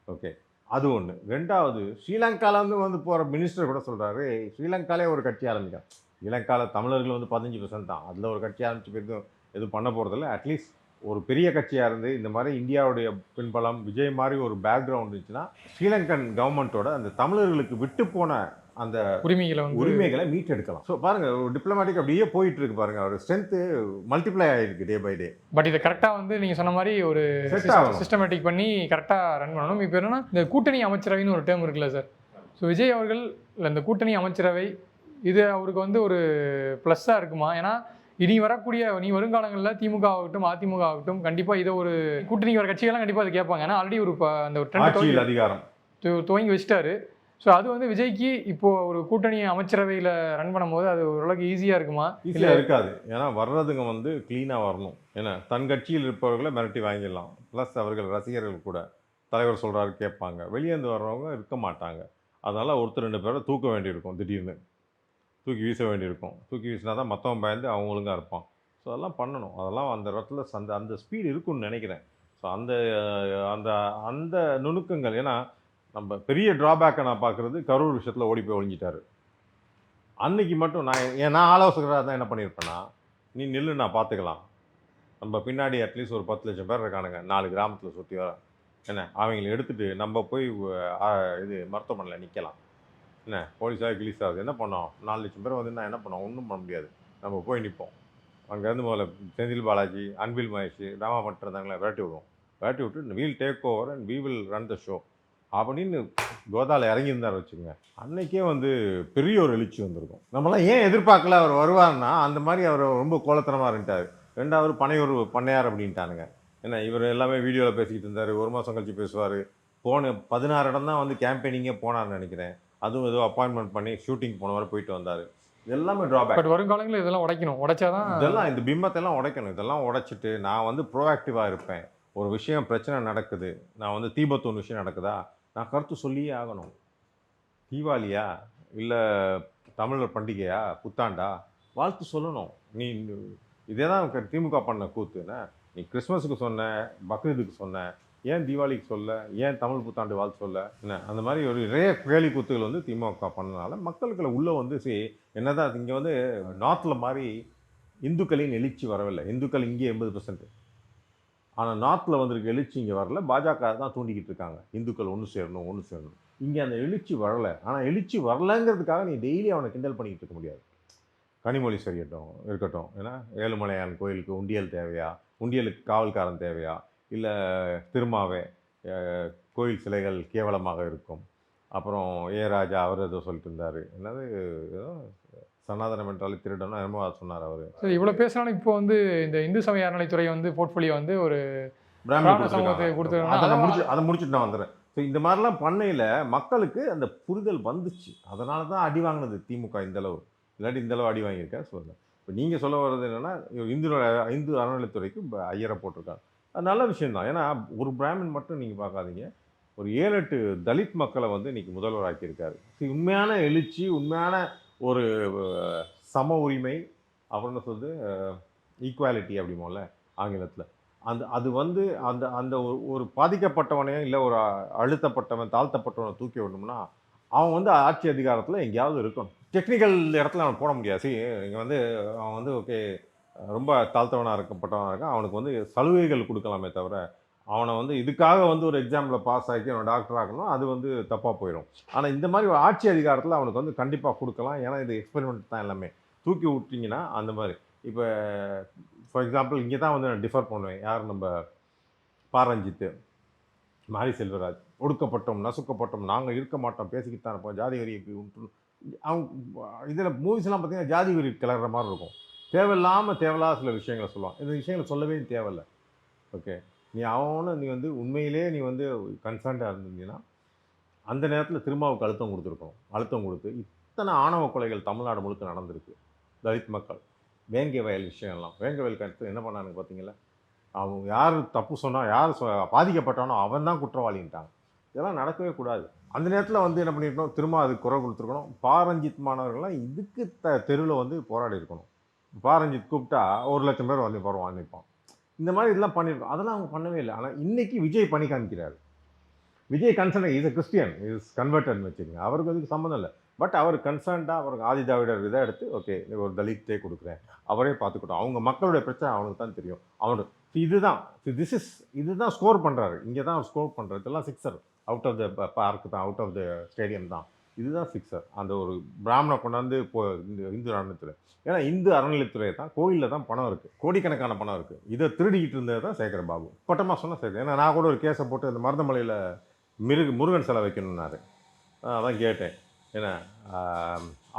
ஓகே, அது ஒன்று. 2வது ஸ்ரீலங்காவிலேருந்து வந்து போகிற மினிஸ்டர் கூட சொல்கிறாரு ஸ்ரீலங்காலே ஒரு கட்சி ஆரம்பிக்கும். ஸ்ரீலங்காவில் தமிழர்கள் வந்து 15% தான். அதில் ஒரு கட்சி ஆரம்பிச்சு எதுவும் பண்ண போகிறதில்ல. அட்லீஸ்ட் ஒரு பெரிய கட்சியாக இருந்து இந்த மாதிரி இந்தியாவுடைய பின்பலம் விஜய் மாதிரி ஒரு பேக்ரவுண்ட் இருந்துச்சுன்னா ஸ்ரீலங்கன் கவர்மெண்ட்டோட அந்த தமிழர்களுக்கு விட்டு போன அந்த உரிமைகளை மீட்டெடுக்கலாம். ஸோ பாருங்க, ஒரு டிப்ளமேட்டிக் அப்படியே போயிட்டு இருக்கு பாருங்க. ஒரு ஸ்ட்ரென்த்து மல்டிப்ளை ஆகிருக்கு டே பை டே. பட் இதை கரெக்டாக வந்து நீங்கள் சொன்ன மாதிரி ஒரு சிஸ்டமேட்டிக் பண்ணி கரெக்டாக ரன் பண்ணணும். இப்போ என்னன்னா இந்த கூட்டணி அமைச்சரவைன்னு ஒரு டேர்ம் இருக்குல்ல சார். ஸோ விஜய் அவர்கள் இந்த கூட்டணி அமைச்சரவை இது அவருக்கு வந்து ஒரு ப்ளஸ்ஸாக இருக்குமா? ஏன்னா இனி வருங்காலங்களில் திமுக ஆகட்டும் அதிமுக ஆகட்டும் கண்டிப்பாக இதை ஒரு கூட்டணி வர கட்சிகள்லாம் கண்டிப்பாக அதை கேட்பாங்க. ஏன்னா ஆல்ரெடி ஒரு அந்த ஒரு ட்ரெண்ட் அதிகாரம் துவங்கி வச்சுட்டாரு. ஸோ அது வந்து விஜய்க்கு இப்போது ஒரு கூட்டணி அமைச்சரவையில் ரன் பண்ணும்போது அது ஓரளவுக்கு ஈஸியாக இருக்குமா? இல்லை இருக்காது. ஏன்னா வர்றதுங்க வந்து க்ளீனாக வரணும். ஏன்னா தன் கட்சியில் இருப்பவர்களை மிரட்டி வாங்கிடலாம். ப்ளஸ் அவர்கள் ரசிகர்கள் கூட தலைவர் சொல்கிறாரு கேட்பாங்க. வெளியேந்து வர்றவங்க இருக்க மாட்டாங்க. அதனால் ஒருத்தர் 2 பேரை தூக்க வேண்டியிருக்கும். திடீர்னு தூக்கி வீச வேண்டியிருக்கும். தூக்கி வீசினா தான் மற்றவன் பயந்து அவங்க ஒழுங்காக இருப்பான். ஸோ அதெல்லாம் பண்ணணும். அதெல்லாம் அந்த இடத்துல அந்த ஸ்பீடு இருக்குன்னு நினைக்கிறேன். ஸோ அந்த அந்த அந்த நுணுக்கங்கள். ஏன்னா நம்ம பெரிய ட்ராபேக்கை நான் பார்க்குறது கரூர் விஷயத்தில் ஓடி போய் ஒழிஞ்சிட்டாரு. அன்னைக்கு மட்டும் நான் ஆலோசகராக தான் என்ன பண்ணியிருப்பேன்னா, நீ நில்லு நான் பார்த்துக்கலாம். நம்ம பின்னாடி அட்லீஸ்ட் ஒரு 10 லட்சம் பேர் இருக்கானுங்க 4 கிராமத்தில் சுற்றி வர. என்ன அவங்களை எடுத்துகிட்டு நம்ம போய் இது மருத்துவமனையில் நிற்கலாம். என்ன போலீஸாக கிளீஸாகுது என்ன பண்ணோம்? 4 லட்சம் பேர் வந்து நான் என்ன பண்ணோம்? ஒன்றும் பண்ண முடியாது. நம்ம போய் நிற்போம். அங்கேருந்து முதல்ல செந்தில் பாலாஜி, அன்பில் மகேஷ், ராமா மட்டும் இருந்தாங்களே விரட்டி விடுவோம். விரட்டி விட்டு we'll take over and we will run the show அப்படின்னு கோதாவில் இறங்கியிருந்தார் வச்சுங்க. அன்னைக்கே வந்து பெரிய ஒரு எழுச்சி வந்திருக்கும். நம்மளாம் ஏன் எதிர்பார்க்கல அவர் வருவார்னா, அந்த மாதிரி அவர் ரொம்ப கோலத்தனமாக இருந்துட்டார். 2வது பனையூர் பண்ணையார் அப்படின்ட்டானுங்க. ஏன்னா இவர் எல்லாமே வீடியோவில் பேசிக்கிட்டு இருந்தார். 1 மாதம் கழிச்சு பேசுவார். 16 இடம் தான் வந்து கேம்பெயினிங்கே போனார்னு நினைக்கிறேன். அதுவும் ஏதோ அப்பாயின்மெண்ட் பண்ணி ஷூட்டிங் போன மாதிரி போயிட்டு வந்தார். எல்லாமே ட்ராபேக். பட் வருங்காலங்களில் இதெல்லாம் உடைக்கணும். உடைச்சாதான் இதெல்லாம் இந்த பிம்பத்தெல்லாம் உடைக்கணும். இதெல்லாம் உடைச்சிட்டு நான் வந்து ப்ரோஆக்டிவாக இருப்பேன். ஒரு விஷயம் பிரச்சனை நடக்குது, நான் வந்து தீபத்தூன் விஷயம் நடக்குதா, நான் கருத்து சொல்லியே ஆகணும். தீபாவளியா இல்லை தமிழர் பண்டிகையா புத்தாண்டா வாழ்த்து சொல்லணும். நீ இதே தான் திமுக பண்ண கூத்துன்னா, நீ கிறிஸ்மஸுக்கு சொன்ன, பக்ரீதுக்கு சொன்ன, ஏன் தீபாவளிக்கு சொல்ல, ஏன் தமிழ் புத்தாண்டு வாழ்த்து சொல்ல? என்ன அந்த மாதிரி ஒரு நிறைய கேலி கூத்துகள் வந்து திமுக பண்ணனால மக்களுக்குள்ள உள்ளே வந்து என்னதான் இங்கே வந்து நார்த்தில் மாதிரி இந்துக்களின் எழுச்சி வரவில்லை. இந்துக்கள் இங்கே 80%. ஆனால் நார்த்தில் வந்திருக்க எழுச்சி இங்கே வரல. பாஜக தான் தூண்டிக்கிட்டு இருக்காங்க, இந்துக்கள் ஒன்று சேரணும். இங்கே அந்த எழுச்சி வரலை. ஆனால் எழுச்சி வரலைங்கிறதுக்காக நீ டெய்லி அவனை கிண்டல் பண்ணிக்கிட்டு இருக்க முடியாது. கனிமொழி இருக்கட்டும். ஏன்னா ஏழுமலையான் கோயிலுக்கு உண்டியல் தேவையா, உண்டியலுக்கு காவல்காரன் தேவையா, இல்லை திருமாவே கோயில் சிலைகள் கேவலமாக இருக்கும். அப்புறம் ராஜா அவர் ஏதோ சொல்லிட்டு இருந்தார். என்னது ஏதோ சனாதனம் என்றாலே திருடணும் என்னமோ சொன்னார் அவர். சரி, இவ்வளோ பேசினாலும் இப்போ வந்து இந்த இந்து சமய அறநிலைத்துறை வந்து போர்ட்ஃபோலியோ வந்து ஒரு பிராமண சமூகத்தை கொடுத்து அதை முடிச்சுட்டு நான் வந்துடுறேன். ஸோ இந்த மாதிரிலாம் பண்ணையில் மக்களுக்கு அந்த புரிதல் வந்துச்சு. அதனால தான் அடி வாங்கினது திமுக இந்தளவு. இல்லாட்டி இந்தளவு அடி வாங்கியிருக்கேன் சொல்லுங்கள். இப்போ நீங்கள் சொல்ல வர்றது என்னென்னா, இந்து அறநிலைத்துறைக்கு ஐயரை போட்டிருக்காங்க. அது நல்ல விஷயந்தான். ஏன்னா ஒரு பிராமின் மட்டும் நீங்கள் பார்க்காதீங்க, ஒரு 7-8 தலித் மக்களை வந்து இன்றைக்கி முதல்வர் ஆக்கியிருக்காரு. உண்மையான எழுச்சி, உண்மையான ஒரு சம உரிமை, அப்புறம் என்ன சொல்லுது ஈக்குவாலிட்டி அப்படிமோல ஆங்கிலத்தில். அது வந்து அந்த ஒரு பாதிக்கப்பட்டவனையும் இல்லை ஒரு அழுத்தப்பட்டவன் தாழ்த்தப்பட்டவனை தூக்கி விடணும்னா அவன் வந்து ஆட்சி அதிகாரத்தில் எங்கேயாவது இருக்கணும். டெக்னிக்கல் இடத்துல அவன் போட முடியாது. இங்கே வந்து அவன் வந்து ஓகே ரொம்ப தாழ்த்தவனாக இருக்கப்பட்டவனாக இருக்கான், அவனுக்கு வந்து சலுகைகள் கொடுக்கலாமே தவிர அவனை வந்து இதுக்காக வந்து ஒரு எக்ஸாமில் பாஸ் ஆகி அவன் டாக்டர் ஆகணும், அது வந்து தப்பாக போயிடும். ஆனால் இந்த மாதிரி ஒரு ஆட்சி அதிகாரத்தில் அவனுக்கு வந்து கண்டிப்பாக கொடுக்கலாம். ஏன்னா இது எக்ஸ்பெரிமெண்ட் தான் எல்லாமே. தூக்கி விட்டிங்கன்னா அந்த மாதிரி. இப்போ ஃபார் எக்ஸாம்பிள் இங்கே தான் வந்து நான் டிஃபர் பண்ணுவேன். யார் நம்ம பாரஞ்சித்து, மாரி செல்வராஜ், ஒடுக்கப்பட்டோம் நசுக்கப்பட்டோம் நாங்கள் இருக்க மாட்டோம் பேசிக்கிட்டு தான் இருப்போம் ஜாதி வரி அவங்க இதில் மூவிஸ்லாம் பார்த்தீங்கன்னா ஜாதி வரி கிளற மாதிரி இருக்கும். தேவையில்லாத சில விஷயங்களை சொல்லுவான். இந்த விஷயங்களை சொல்லவே தேவையில்லை. ஓகே, நீ வந்து உண்மையிலே நீ வந்து கன்சர்ன்டாக இருந்தீங்கன்னா அந்த நேரத்தில் திருமாவுக்கு அழுத்தம் கொடுத்துருக்கணும். அழுத்தம் கொடுத்து எத்தனை ஆணவ கொலைகள் தமிழ்நாடு முழுக்க நடந்திருக்கு. தலித் மக்கள் வேங்கை வயல் விஷயம்லாம், வேங்கை வயல் கருத்து என்ன பண்ணானுங்க பார்த்தீங்களா? அவங்க யார் தப்பு சொன்னால், யார் பாதிக்கப்பட்டானோ அவன் தான் குற்றவாளின்ட்டாங்க. இதெல்லாம் நடக்கவே கூடாது. அந்த நேரத்தில் வந்து என்ன பண்ணியிருக்கணும், திரும்ப அதுக்கு குரல் கொடுத்துருக்கணும். பாரஞ்சித் மாணவர்கள்லாம் இதுக்கு தெருவில் வந்து போராடி இருக்கணும். பாரஞ்சித் கூப்பிட்டா 1,00,000 பேர் வந்து வருவான் நிற்பான். இந்த மாதிரி இதெல்லாம் பண்ணியிருக்கோம். அதெல்லாம் அவங்க பண்ணவே இல்லை. ஆனால் இன்னைக்கு விஜய் பண்ணி காமிக்கிறாரு. Vijay concern is a Christian, is கன்வெர்டட்னு வச்சுக்கோங்க. அவருக்கு அதுக்கு சம்மந்தம் இல்லை. பட் அவர் கன்சர்ன்டாக அவருக்கு ஆதி திராவிடர் இதை எடுத்து ஓகே ஒரு தலித்தே கொடுக்குறேன், அவரே பார்த்துக்கிட்டோம். அவங்க மக்களுடைய பிரச்சனை அவனுக்கு தான் தெரியும். அவனுக்கு இதுதான் இதுதான் ஸ்கோர் பண்ணுறாரு. இங்கே தான் அவர் ஸ்கோர் பண்ணுறாரு. இதெல்லாம் sixer out of the park தான், அவுட் ஆஃப் த ஸ்டேடியம் தான். இதுதான் சிக்ஸர். அந்த ஒரு பிராமணை கொண்டாந்து இந்து அறநிலையத்துறை, ஏன்னா இந்து அறநிலையத்துறை தான் கோயிலில் தான் பணம் இருக்குது, கோடிக்கணக்கான பணம் இருக்குது. இதை திருடிக்கிட்டு இருந்தது தான் சேகர் பாபு. பட்டமாக சொன்னால் சரி. ஏன்னா நான் கூட ஒரு கேஸை போட்டு அந்த மருதமலையில் முருகன் சிலை வைக்கணும்னாரு. அதான் கேட்டேன், என்ன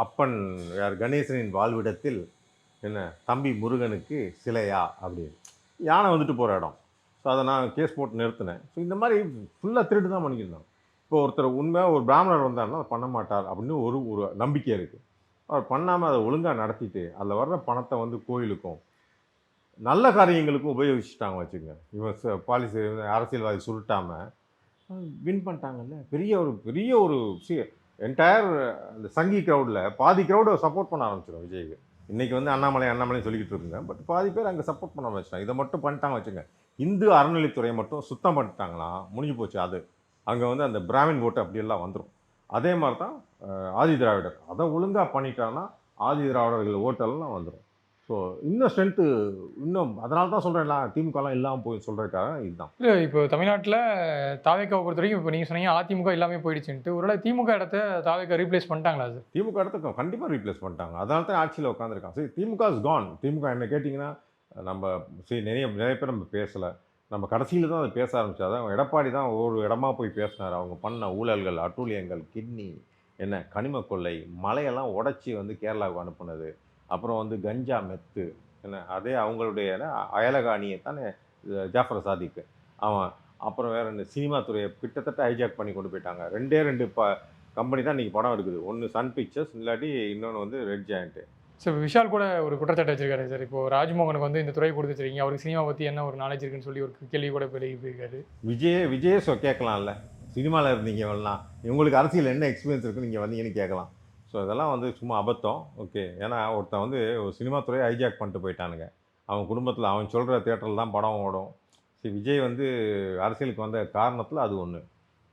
அப்பன் யார் கணேசனின் வாழ்விடத்தில் என்ன தம்பி முருகனுக்கு சிலையா அப்படின்னு. யானை வந்துட்டு போகிற இடம். ஸோ அதை நான் கேஸ் போட்டு நிறுத்தினேன். ஸோ இந்த மாதிரி ஃபுல்லாக திருட்டு தான் பண்ணிக்கிருந்தோம். இப்போ ஒருத்தர் உண்மையாக ஒரு பிராமணர் வந்தாருன்னா அதை பண்ண மாட்டார் அப்படின்னு ஒரு நம்பிக்கை இருக்குது. அவர் பண்ணாமல் அதை ஒழுங்காக நடத்திட்டு அதில் வர்ற பணத்தை வந்து கோயிலுக்கும் நல்ல காரியங்களுக்கும் உபயோகிச்சுட்டாங்க வச்சுக்கோங்க. இவன் பாலிசி அரசியல்வாதி சுருட்டாமல் வின் பண்ணிட்டாங்கல்ல. பெரிய ஒரு என்டையர் அந்த சங்கி க்ரௌடில் பாதி க்ரௌடை சப்போர்ட் பண்ண ஆரம்பிச்சிடும் விஜய்க்கு. இன்றைக்கி வந்து அண்ணாமலைன்னு சொல்லிக்கிட்டு இருக்குங்க. பட் பாதி பேர் அங்கே சப்போர்ட் பண்ண ஆரம்பிச்சிட்டாங்க. இதை மட்டும் பண்ணிட்டாங்க வச்சுங்க. இந்து அறநிலைத்துறையை மட்டும் சுத்தம் பண்ணிட்டாங்களா முடிஞ்சு போச்சு. அது அங்கே வந்து அந்த பிராமின் ஓட்டு அப்படியெல்லாம் வந்துடும். அதே மாதிரி தான் ஆதி திராவிடர் அதை ஒழுங்காக பண்ணிட்டாங்கன்னா ஆதி திராவிடர்கள் ஓட்டெல்லாம் வந்துடும். ஸோ இன்னும் ஸ்ட்ரென்த்து இன்னும் அதனால தான் சொல்கிறேன், திமுகலாம் இல்லாமல் போய் சொல்கிறதுக்காக இதுதான். இல்லை இப்போ தமிழ்நாட்டில் தாவேக்காவை பொறுத்த வரைக்கும் இப்போ நீங்கள் சொன்னீங்க அதிமுக எல்லாமே போயிடுச்சுன்ட்டு, ஒருவேளை திமுக இடத்த தாவேக்கா ரீப்ளேஸ் பண்ணிட்டாங்களா? சார் திமுக இடத்த கண்டிப்பாக ரீப்ளேஸ் பண்ணிட்டாங்க. அதனால தான் ஆட்சியில் உட்காந்துருக்காங்க. சரி, திமுக இஸ் கான். திமுக என்ன கேட்டிங்கன்னா நம்ம நிறைய பேர் நம்ம பேசலை. நம்ம கடைசியில் தான் அதை பேச ஆரம்பித்தோம். எடப்பாடி தான் ஒவ்வொரு இடமா போய் பேசினார். அவங்க பண்ண ஊழல்கள், அட்டூழியங்கள், கிட்னி என்ன கனிம கொள்ளை, மலையெல்லாம் உடச்சி வந்து கேரளாவுக்கு அனுப்புனது, அப்புறம் வந்து கஞ்சா மெத்து என்ன அதே அவங்களுடைய அயலகாணியை தானே ஜாஃபர் சாதிக்கு அவன். அப்புறம் வேறு இந்த சினிமா துறையை கிட்டத்தட்ட ஹைஜாக் பண்ணி கொண்டு போயிட்டாங்க. ரெண்டு கம்பெனி தான் இன்றைக்கி படம் இருக்குது. ஒன்று சன் பிக்சர்ஸ், இல்லாட்டி இன்னொன்று வந்து ரெட் ஜாயிண்ட்டு. சார் விஷால் கூட ஒரு குற்றச்சாட்டு வச்சிருக்காரு சார். இப்போ ராஜ்மோகனுக்கு வந்து இந்த துறையை கொடுத்து வச்சிருக்கீங்க, அவருக்கு சினிமா பற்றி என்ன ஒரு நாலேஜ் இருக்குன்னு சொல்லி ஒரு கேள்வி கூட போயிருக்காரு. விஜயே கேட்கலாம்ல, சினிமாவில் இருந்தீங்கலாம் உங்களுக்கு அரசியல் என்ன எக்ஸ்பீரியன்ஸ் இருக்குன்னு நீங்கள் வந்தீங்கன்னு கேட்கலாம். ஸோ இதெல்லாம் வந்து சும்மா அபத்தம். ஓகே, ஏன்னா ஒருத்தன் வந்து ஒரு சினிமா துறையை ஹைஜாக் பண்ணிட்டு போயிட்டானுங்க. அவன் குடும்பத்தில் அவன் சொல்கிற தியேட்டரில் தான் படம் ஓடும். சரி, விஜய் வந்து அரசியலுக்கு வந்த காரணத்தில் அது ஒன்று.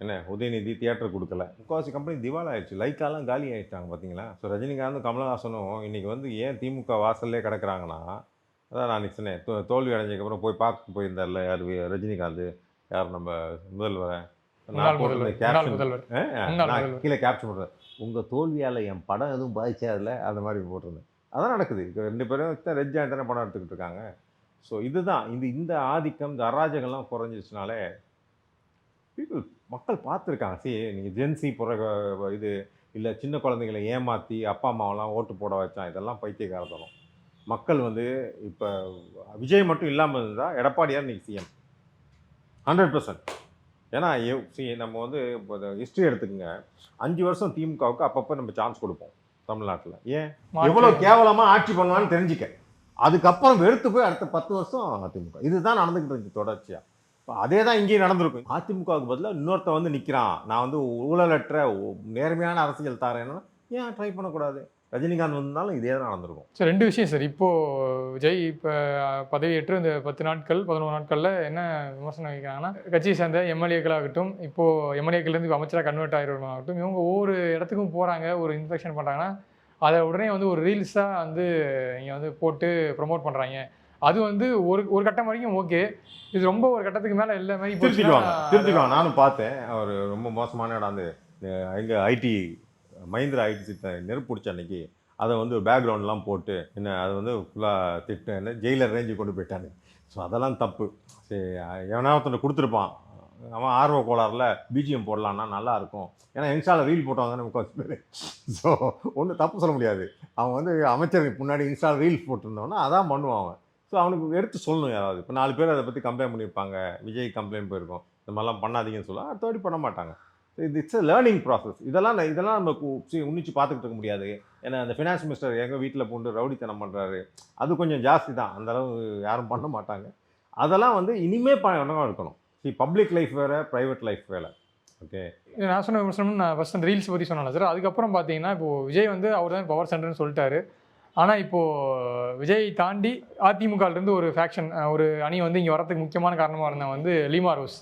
என்ன உதயநிதி தியேட்டர் கொடுக்கல, முக்கால்வாசி கம்பெனி திவால் ஆயிடுச்சு, லைக்காலாம் காலி ஆகிட்டாங்க பார்த்தீங்களா. ஸோ ரஜினிகாந்தும் கமலஹாசனும் இன்றைக்கி வந்து ஏன் திமுக வாசல்லே கிடக்குறாங்கன்னா, அதான் நான் சொன்னேன், தோல்வி அடைஞ்சதுக்கப்புறம் போய் பார்க்க போயிருந்தார்ல யார் ரஜினிகாந்த், யார் நம்ம முதல்வர், கீழே கேப்ஷன் போடுறேன், உங்கள் தோல்வியால் என் படம் எதுவும் பாதிச்சாதில்ல, அந்த மாதிரி போட்டிருந்தேன். அதான் நடக்குது. இப்போ 2 பேரும் ரெட் ஜாயிண்ட் தானே படம் எடுத்துக்கிட்டு இருக்காங்க. ஸோ இதுதான் இந்த ஆதிக்கம், இந்த அராஜகம்லாம் குறைஞ்சிச்சுனாலே மக்கள் பார்த்துருக்காங்க. சரி, நீங்கள் ஜென்சி போகிற இது இல்லை, சின்ன குழந்தைங்களை ஏமாற்றி அப்பா அம்மாவெல்லாம் ஓட்டு போட வச்சான், இதெல்லாம் பைத்தியக்காரத்தனம். மக்கள் வந்து இப்போ விஜய் மட்டும் இல்லாமல் இருந்தால் எடப்பாடியார் இன்றைக்கி சிஎம் 100%. ஏன்னா நம்ம வந்து இப்போ ஹிஸ்ட்ரி எடுத்துக்கோங்க, 5 வருஷம் திமுகவுக்கு அப்பப்போ நம்ம சான்ஸ் கொடுப்போம் தமிழ்நாட்டில். ஏன் எவ்வளோ கேவலமாக ஆட்சி பண்ணுவான்னு தெரிஞ்சுக்க. அதுக்கப்புறம் வெறுத்து போய் அடுத்த 10 வருஷம் அதிமுக இதுதான் நடந்துக்கிட்டு இருந்துச்சு தொடர்ச்சியாக. இப்போ அதே தான் இங்கேயும் நடந்திருக்கும். அதிமுகவுக்கு பதிலாக இன்னொருத்த வந்து நிற்கிறான், நான் வந்து ஊழலற்ற நேர்மையான அரசியல் தாரேன்னா ஏன் ட்ரை பண்ணக்கூடாது? ரஜினிகாந்த் வந்தாலும் இதே தான் நடந்திருக்கும். சார் 2 விஷயம் சார். இப்போது விஜய் இப்போ பதவியேற்று இந்த 10 நாட்கள் 11 நாட்களில் என்ன விமர்சனம் வைக்கிறாங்கன்னா, கட்சியை சேர்ந்த எம்எல்ஏக்களாகட்டும், இப்போது எம்எல்ஏக்கள்லேருந்து இப்போ அமைச்சராக கன்வெர்ட் ஆகிருக்கணும், இவங்க ஒவ்வொரு இடத்துக்கும் போகிறாங்க, ஒரு இன்ஸ்பெக்ஷன் பண்ணுறாங்கன்னா அதை உடனே வந்து ஒரு ரீல்ஸாக வந்து இங்கே வந்து போட்டு ப்ரொமோட் பண்ணுறாங்க. அது வந்து ஒரு கட்டம் வரைக்கும் ஓகே, இது ரொம்ப ஒரு கட்டத்துக்கு மேலே இல்லை மாதிரி திருத்திக்குவாங்க. நானும் பார்த்தேன். அவர் ரொம்ப மோசமான இடம். அந்த எங்கள் ஐடி மஹிந்திரா ஐடி சித்த நெருப்பு பிடிச்ச அன்னைக்கு அதை வந்து ஒரு பேக்ரவுண்ட்லாம் போட்டு என்ன அதை வந்து ஃபுல்லாக திட்டு என்ன ஜெயிலர் ரேஞ்சு கொண்டு போயிட்டாங்க. ஸோ அதெல்லாம் தப்பு. சரி, எவனா ஒருத்தனை கொடுத்துருப்பான், அவன் ஆர்வ கோளாறில் பிஜிஎம் போடலான்னா நல்லாயிருக்கும். ஏன்னா இன்ஸ்டாவில் ரீல் போட்டவங்க முக்கால்வாசி பேர். ஸோ ஒன்றும் தப்பு சொல்ல முடியாது. அவன் வந்து அமைச்சருக்கு முன்னாடி இன்ஸ்டாவில் ரீல்ஸ் போட்டிருந்தவனா அதான் பண்ணுவான் அவன். ஸோ அவனுக்கு எடுத்து சொல்லணும் யாராவது. இப்போ 4 பேர் அதை பற்றி கம்ப்ளைண்ட் பண்ணியிருப்பாங்க, விஜய் கம்ப்ளைண்ட் போயிருக்கோம், இந்த மாதிரிலாம் பண்ணாதீங்கன்னு சொல்ல அடுத்த வாட்டி பண்ண மாட்டாங்க. It's a learning process. இதெல்லாம் நம்ம உன்னிச்சு பார்த்துக்கிட்டு இருக்க முடியாது. ஏன்னா அந்த ஃபினான்ஸ் மினிஸ்டர் எங்கள் வீட்டில் பூண்டு ரவுடித்தனம் பண்ணுறாரு, அது கொஞ்சம் ஜாஸ்தி தான், அந்தளவு யாரும் பண்ண மாட்டாங்க. அதெல்லாம் வந்து இனிமே பண்ணமாக இருக்கணும். பப்ளிக் லைஃப் வேறு, ப்ரைவேட் லைஃப் வேறு. ஓகே, நான் சொன்ன விமர்சனம் நான் ஃபஸ்ட் அந்த ரீல்ஸ் பற்றி சொன்னேன் சார். அதுக்கப்புறம் பார்த்தீங்கன்னா இப்போது விஜய் வந்து அவர் தான் பவர் சென்டர்னு சொல்லிட்டாரு. ஆனால் இப்போது விஜய் தாண்டி அதிமுகலேருந்து ஒரு ஃபேக்ஷன், ஒரு அணி வந்து இங்கே வரதுக்கு முக்கியமான காரணமாக இருந்தவங்க வந்து லீமா ரோஸ்.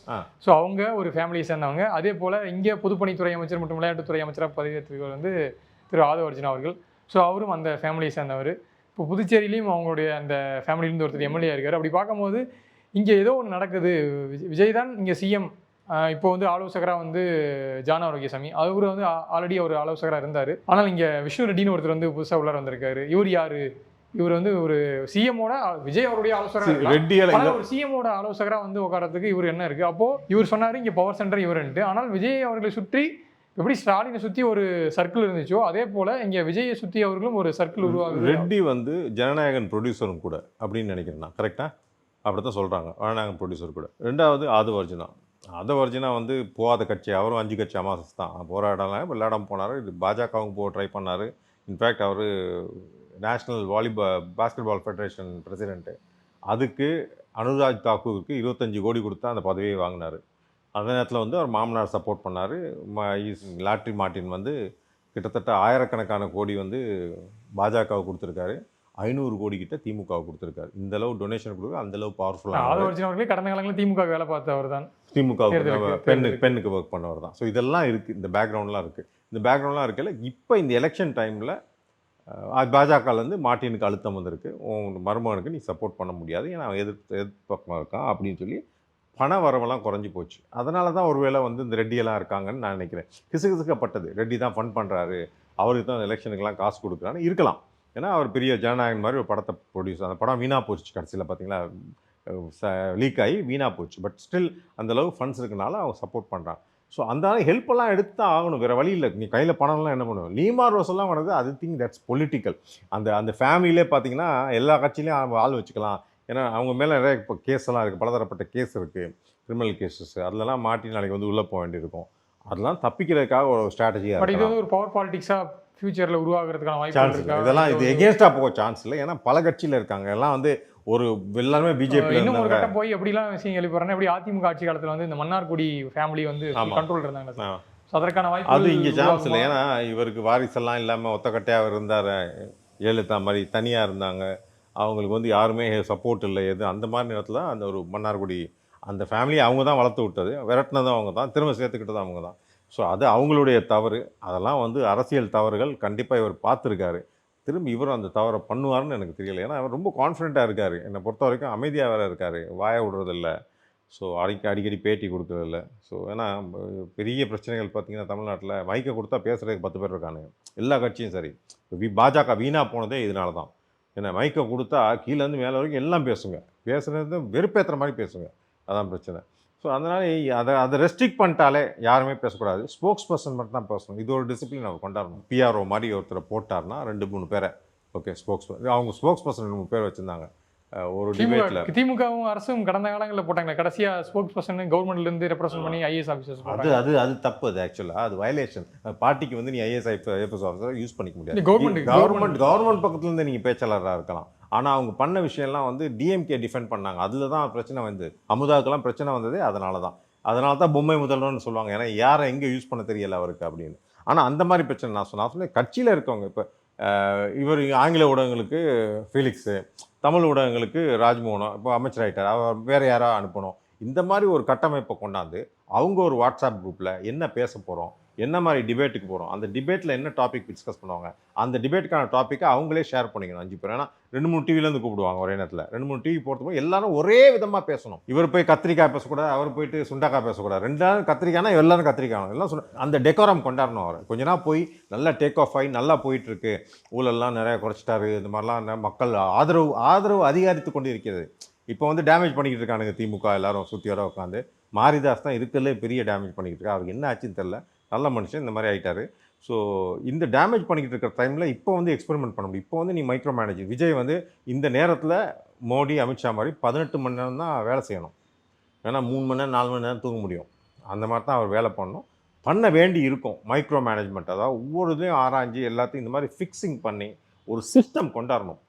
ஸோ அவங்க ஒரு ஃபேமிலியை சேர்ந்தவங்க. அதே போல் இங்கே பொதுப்பணித்துறை அமைச்சர் மற்றும் விளையாட்டுத்துறை அமைச்சராக பதவியேற்றவர் வந்து திரு ஆதவ அர்ஜுனா அவர்கள். ஸோ அவரும் அந்த ஃபேமிலியை சேர்ந்தவர். இப்போ புதுச்சேரியிலையும் அவங்களுடைய அந்த ஃபேமிலியிலேருந்து ஒருத்தர் எம்எல்ஏ இருக்கார். அப்படி பார்க்கும்போது இங்கே ஏதோ ஒன்று நடக்குது. விஜய் தான் இங்கே சிஎம். இப்போ வந்து ஆலோசகராக வந்து ஜான ஆரோக்கியசாமி, அவர் வந்து ஆல்ரெடி அவர் ஆலோசகராக இருந்தார். ஆனால் இங்கே விஷ்ணு ரெட்டின்னு ஒருத்தர் வந்து புதுசாக உள்ளார வந்திருக்காரு. இவர் யார்? இவர் வந்து ஒரு சிஎம்மோட, விஜய் அவருடைய ஆலோசகராக, ஒரு சிஎம்மோட ஆலோசகராக வந்து உட்காரத்துக்கு இவர் என்ன இருக்குது? அப்போது இவர் சொன்னார் இங்கே பவர் சென்டர் இவருன்ட்டு. ஆனால் விஜய் அவர்களை சுற்றி எப்படி ஸ்டாலினை சுற்றி ஒரு சர்க்கிள் இருந்துச்சோ அதே போல் இங்கே விஜயை சுற்றி அவர்களும் ஒரு சர்க்கிள் உருவாகுது. ரெட்டி வந்து ஜனநாயகன் ப்ரொடியூசரும் கூட அப்படின்னு நினைக்கிறேன் நான். கரெக்டாக அப்படி தான் சொல்கிறாங்க, ஜனநாயகன் ப்ரொடியூசர் கூட. ரெண்டாவது ஆதவ அர்ஜுனா வந்து போகாத கட்சி, அவரும் 5 கட்சி அமாசஸ் தான், போராடலாம் விளையாடம் போனார். இது பாஜகவும் போக ட்ரை பண்ணார். இன்ஃபேக்ட் அவர் national basketball federation president. அதுக்கு அனுராஜ் தாக்கூருக்கு 25 கோடி கொடுத்தா அந்த பதவியை வாங்கினார். அந்த நேரத்தில் வந்து அவர் மாமனார் சப்போர்ட் பண்ணார். லாட்ரி மார்ட்டின் வந்து கிட்டத்தட்ட ஆயிரக்கணக்கான கோடி வந்து பாஜகவுக்கு கொடுத்துருக்காரு. 500 கோடி கிட்ட திமுகவுக்கு கொடுத்துருக்காரு. இந்த அளவு டொனேஷன் கொடுக்க, அந்த அளவு பவர்ஃபுல்லாக. கடந்த காலங்களில் திமுக வேலை பார்த்தவர் தான், திமுக பெண்ணுக்கு ஒர்க் பண்ணவர் தான். ஸோ இதெல்லாம் இருக்குது, இந்த பேக்ரவுண்ட்லாம் இருக்குது. இந்த பேக்ரவுண்ட்லாம் இருக்கல. இப்போ இந்த எலெக்ஷன் டைமில் பாஜகலேருந்து மார்ட்டினுக்கு அழுத்தம் வந்திருக்கு. உன் மருமகனுக்கு நீ சப்போர்ட் பண்ண முடியாது, ஏன்னா அவன் எதிர்ப்பக்கமாக இருக்கான் அப்படின்னு சொல்லி பண வரவெல்லாம் குறைஞ்சி போச்சு. அதனால தான் ஒருவேளை வந்து இந்த ரெட்டியெல்லாம் இருக்காங்கன்னு நான் நினைக்கிறேன். கிசுகிசுக்கப்பட்டது, ரெட்டி தான் ஃபண்ட் பண்ணுறாரு, அவருக்கு தான் எலெக்ஷனுக்கெல்லாம் காசு கொடுக்குறான்னு இருக்கலாம். ஏன்னா அவர் பெரிய ஜனநாயகன் மாதிரி ஒரு படத்தை ப்ரொடியூஸ், அந்த படம் வீணாக போச்சு கடைசியில் பார்த்தீங்களா, லீக் ஆகி வீணாக போச்சு. பட் ஸ்டில் அந்தளவு ஃபண்ட்ஸ் இருக்கனால அவங்க சப்போர்ட் பண்ணுறாங்க. ஸோ அந்த ஹெல்ப்பெல்லாம் எடுத்து தான் ஆகணும், வேறு வழி இல்லை. நீ கையில் பணம்லாம் என்ன பண்ணுவோம். லீமா ரோஸ் எல்லாம் வருது, அது திங் தட்ஸ் பொலிட்டிக்கல். அந்த ஃபேமிலியிலே பார்த்தீங்கன்னா எல்லா கட்சியிலையும் ஆள் வச்சுக்கலாம். ஏன்னா அவங்க மேலே நிறைய இப்போ கேஸ் எல்லாம் இருக்குது, பலதரப்பட்ட கேஸ் இருக்குது, கிரிமினல் கேஸஸ். அதிலலாம் மாட்டி நாளைக்கு வந்து உள்ளே போக வேண்டியிருக்கும். அதெல்லாம் தப்பிக்கிறதுக்காக ஒரு ஸ்ட்ராட்டஜியாக இருக்குது. இது ஒரு பவர் பாலிட்டிக்ஸாக ஃபியூச்சரில் உருவாகிறதுக்கான வாய்ப்பு. இதெல்லாம் இது எகேன்ஸ்டாக போக சான்ஸ் இல்லை. ஏன்னா பல கட்சியில் இருக்காங்க, எல்லாம் வந்து ஒரு எல்லாருமே பிஜேபி. இன்னும் ஒரு கட்டம் போய் எப்படிலாம் விஷயம் கேள்விப்படுறேன். எப்படி அதிமுக ஆட்சி காலத்தில் வந்து இந்த மன்னார்குடி ஃபேமிலி வந்து கண்ட்ரோல் இருந்தாங்க, அதற்கான வாய்ப்பு அது இங்கே சான்ஸ் இல்லை. ஏன்னா இவருக்கு வாரிசெல்லாம் இல்லாமல் ஒத்தக்கட்டையாக இருந்தார், ஜெயலலிதா மாதிரி தனியாக இருந்தாங்க. அவங்களுக்கு வந்து யாருமே சப்போர்ட் இல்லை. எது அந்த மாதிரி நேரத்தில் அந்த ஒரு மன்னார்குடி அந்த ஃபேமிலியை அவங்க தான் வளர்த்து விட்டது, விரட்டினதும் அவங்க தான், திரும்ப சேர்த்துக்கிட்டதும் அவங்க தான். ஸோ அது அவங்களுடைய தவறு. அதெல்லாம் வந்து அரசியல் தவறுகள் கண்டிப்பாக இவர் பார்த்துருக்காரு. திரும்பி இவரும் அந்த தவறை பண்ணுவார்னு எனக்கு தெரியல. ஏன்னா அவர் ரொம்ப கான்ஃபிடென்ட்டாக இருக்கார். என்னை பொறுத்த வரைக்கும் அமைதியாக வேறு இருக்கார், வாய விடுறதில்ல. ஸோ அடிக்கடி பேட்டி கொடுக்குறதில்ல. ஸோ ஏன்னா பெரிய பிரச்சனைகள் பார்த்திங்கன்னா தமிழ்நாட்டில் மைக்கை கொடுத்தா பேசுகிறதுக்கு 10 பேர் இருக்கானுங்க, எல்லா கட்சியும் சரி. பாஜக வீணாக போனதே இதனால தான். ஏன்னா மைக்கை கொடுத்தா கீழேருந்து மேலே வரைக்கும் எல்லாம் பேசுகிறது வெறுப்பேற்றுற மாதிரி பேசுங்க, அதான் பிரச்சனை. ஸோ அதனால் அதை ரெஸ்ட்ரிக்ட் பண்ணிட்டாலே யாருமே பேசக்கூடாது. ஸ்போக்ஸ் பர்சன் மட்டும் தான் பேசணும். இது ஒரு டிசிப்ளின் அவர் கொண்டாடணும். பிஆர்ஓ மாதிரி ஒருத்தரை போட்டார்னா 2-3 பேரை, ஓகே, அவங்க ஸ்போக்ஸ் பர்சன் 2-3 பேர் வச்சுருந்தாங்க ஒரு டிபேட்டில். திமுகவும் அரசும் கடந்த காலங்களில் போட்டாங்க. கடைசியாக ஸ்போக்ஸ் பர்சன் கவர்மெண்ட்லேருந்து ரெப்ரசென்ட் பண்ணி ஐஏஎஸ் ஆஃபீஸர்ஸ். அது தப்பு. அது ஆக்சுவலாக அது வயலேஷன். பார்ட்டிக்கு வந்து நீ ஐஏஎஸ் ஆஃபீஸர் யூஸ் பண்ணிக்க முடியாது. கவர்மெண்ட் பக்கத்துலேருந்து நீங்கள் பேச்சாளராக இருக்கலாம். ஆனால் அவங்க பண்ண விஷயம்லாம் வந்து டிஎம்கே டிஃபெண்ட் பண்ணாங்க. அதில் தான் பிரச்சனை வந்து அமுதாவுக்கெல்லாம் பிரச்சனை வந்ததே அதனால தான் பொம்மை முதல்வர்னு சொல்லுவாங்க. ஏன்னா யாரை எங்கே யூஸ் பண்ண தெரியலை அவருக்கு அப்படின்னு. ஆனால் அந்த மாதிரி பிரச்சனை நான் சொன்னேன். கட்சியில் இருக்கவங்க இப்போ இவர் ஆங்கில ஊடகங்களுக்கு ஃபீலிக்ஸு, தமிழ் ஊடகங்களுக்கு ராஜ்மோகனோ இப்போ அமைச்சராகிட்டார், அவர் வேறு யாராவது அனுப்பணும். இந்த மாதிரி ஒரு கட்டமைப்பை கொண்டாந்து அவங்க ஒரு வாட்ஸ்அப் குரூப்பில் என்ன பேச போகிறோம், என்ன மாதிரி டிபேட்டுக்கு போகிறோம், அந்த டிபேட்டில் என்ன டாபிக் டிஸ்கஸ் பண்ணுவாங்க, அந்த டிபேட்டுக்கான டாப்பிக்கை அவங்களே ஷேர் பண்ணிக்கணும் 5 பேர். ஏன்னா 2-3 டிவிலேருந்து கூப்பிடுவாங்க ஒரே நேரத்தில். 2-3 டிவி போகிறதுக்கு எல்லாரும் ஒரே விதமாக பேசணும். இவர் போய் கத்திரிக்காய் பேசக்கூடாது, அவர் போயிட்டு சுண்டக்காய் பேசக்கூடாது. 2 நாள் கத்திரிக்காய்னா எல்லாரும் கத்திரிக்காய் எல்லாம் அந்த டெக்கோரம் கொண்டாடணும். அவர் கொஞ்ச நாள் போய் நல்லா டேக் ஆஃப் ஆகி நல்லா போயிட்டுருக்கு, ஊழல்லாம் நிறையா குறைச்சிட்டாரு, இந்த மாதிரிலாம் மக்கள் ஆதரவு அதிகரித்து கொண்டு இருக்கிறது. இப்போ வந்து டேமேஜ் பண்ணிக்கிட்டு இருக்கானுங்க திமுக எல்லாரும் சுற்றி வர உட்காந்து. மாரிதாஸ் தான் இருக்கிறதுலே பெரிய டேமேஜ் பண்ணிக்கிட்டு இருக்கா. அவருக்கு என்ன ஆச்சுன்னு தெரில, நல்ல மனுஷன் இந்த மாதிரி ஆகிட்டார். ஸோ இந்த டேமேஜ் பண்ணிக்கிட்டு இருக்கிற டைமில் இப்போ வந்து எக்ஸ்பெரிமெண்ட் பண்ண முடியும். இப்போ வந்து நீ மைக்ரோ மேனேஜர். விஜய் வந்து இந்த நேரத்தில் மோடி அமித்ஷா மாதிரி 18 மணி நேரம் தான் வேலை செய்யணும். ஏன்னா 3 மணி நேரம் 4 மணி நேரம் தூங்க முடியும். அந்த மாதிரி தான் அவர் வேலை பண்ணணும். பண்ண வேண்டி இருக்கும். மைக்ரோ மேனேஜ்மெண்ட், அதாவது ஒவ்வொரு இதையும் ஆராய்ஞ்சு எல்லாத்தையும் இந்த மாதிரி ஃபிக்ஸிங் பண்ணி ஒரு சிஸ்டம் கொண்டாடணும்.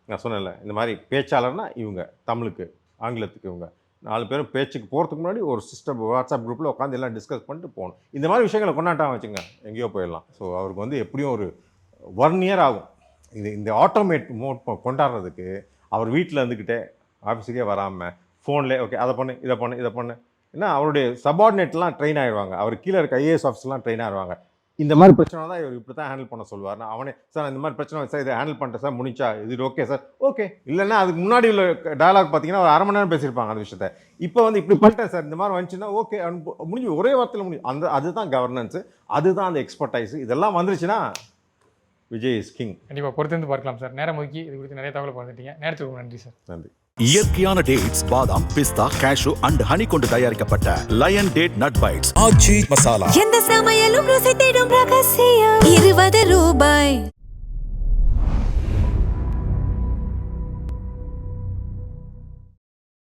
நான் சொன்னேன்ல, இந்த மாதிரி பேச்சாளர்னா இவங்க, தமிழுக்கு ஆங்கிலத்துக்கு இவங்க 4 பேரும் பேச்சுக்கு போகிறதுக்கு முன்னாடி ஒரு சிஸ்டம் வாட்ஸ்அப் குரூப்பில் உட்காந்து எல்லாம் டிஸ்கஸ் பண்ணிட்டு போகணும். இந்த மாதிரி விஷயங்களை கொண்டாட்டாமல் வச்சுங்க எங்கேயோ போயிடலாம். ஸோ அவருக்கு வந்து எப்படியும் ஒரு 1 year ஆகும் இந்த ஆட்டோமேட் மோட் கொண்டாடுறதுக்கு. அவர் வீட்டில் இருந்துக்கிட்டே ஆஃபீஸுக்கே வராமல் ஃபோன்லேயே ஓகே அதை பண்ணு இதை பண்ணு இதை பண்ணு, ஏன்னா அவருடைய சபார்டினேட்லாம் ட்ரெயின் ஆகிடுவாங்க. அவர் கீழே இருக்க ஐஏஎஸ் ஆஃபீஸ்லாம் ட்ரெயின் ஆகிடுவாங்க. இந்த மாதிரி பிரச்சனை தான் இவர் இப்படி தான் ஹேண்டில் பண்ண சொல்லுவார். நான் அவனே சார் இந்த மாதிரி பிரச்சனை சார் இதை ஹேண்டில் பண்ணிட்டேன் சார், முடிச்சா இது ஓகே சார், ஓகே. இல்லைன்னா அதுக்கு முன்னாடி உள்ள டயலாக் பார்த்தீங்கன்னா ஒரு 1/2 மணி நேரம் பேசியிருப்பாங்க அந்த விஷயத்தை. இப்போ வந்து இப்படி பண்ணிட்டேன் சார், இந்த மாதிரி வந்துச்சுன்னா ஓகே முடிஞ்சு, ஒரே வார்த்தையில் முடியும். அதுதான் கவர்னன்ஸு, அதுதான் அந்த எக்ஸ்பர்டைஸு. இதெல்லாம் வந்துருச்சுன்னா விஜய் இஸ் கிங். கண்டிப்பாக பொறுத்திருந்து பார்க்கலாம் சார். நேரம் ஒதுக்கி இது குறித்து நிறைய தகவல் பார்த்துட்டீங்க. நேரத்துக்கு நன்றி சார். நன்றி. இயற்கையான டேட்ஸ், பாதாம், பிஸ்தா, கேஷு அண்ட் ஹனி கொண்டு தயாரிக்கப்பட்ட லயன் டேட் நட் பைட்ஸ் ஆச்சி மசாலா. எந்த சமையலும் ருசி தேடும் ரகசியம் 20 ரூபாய்.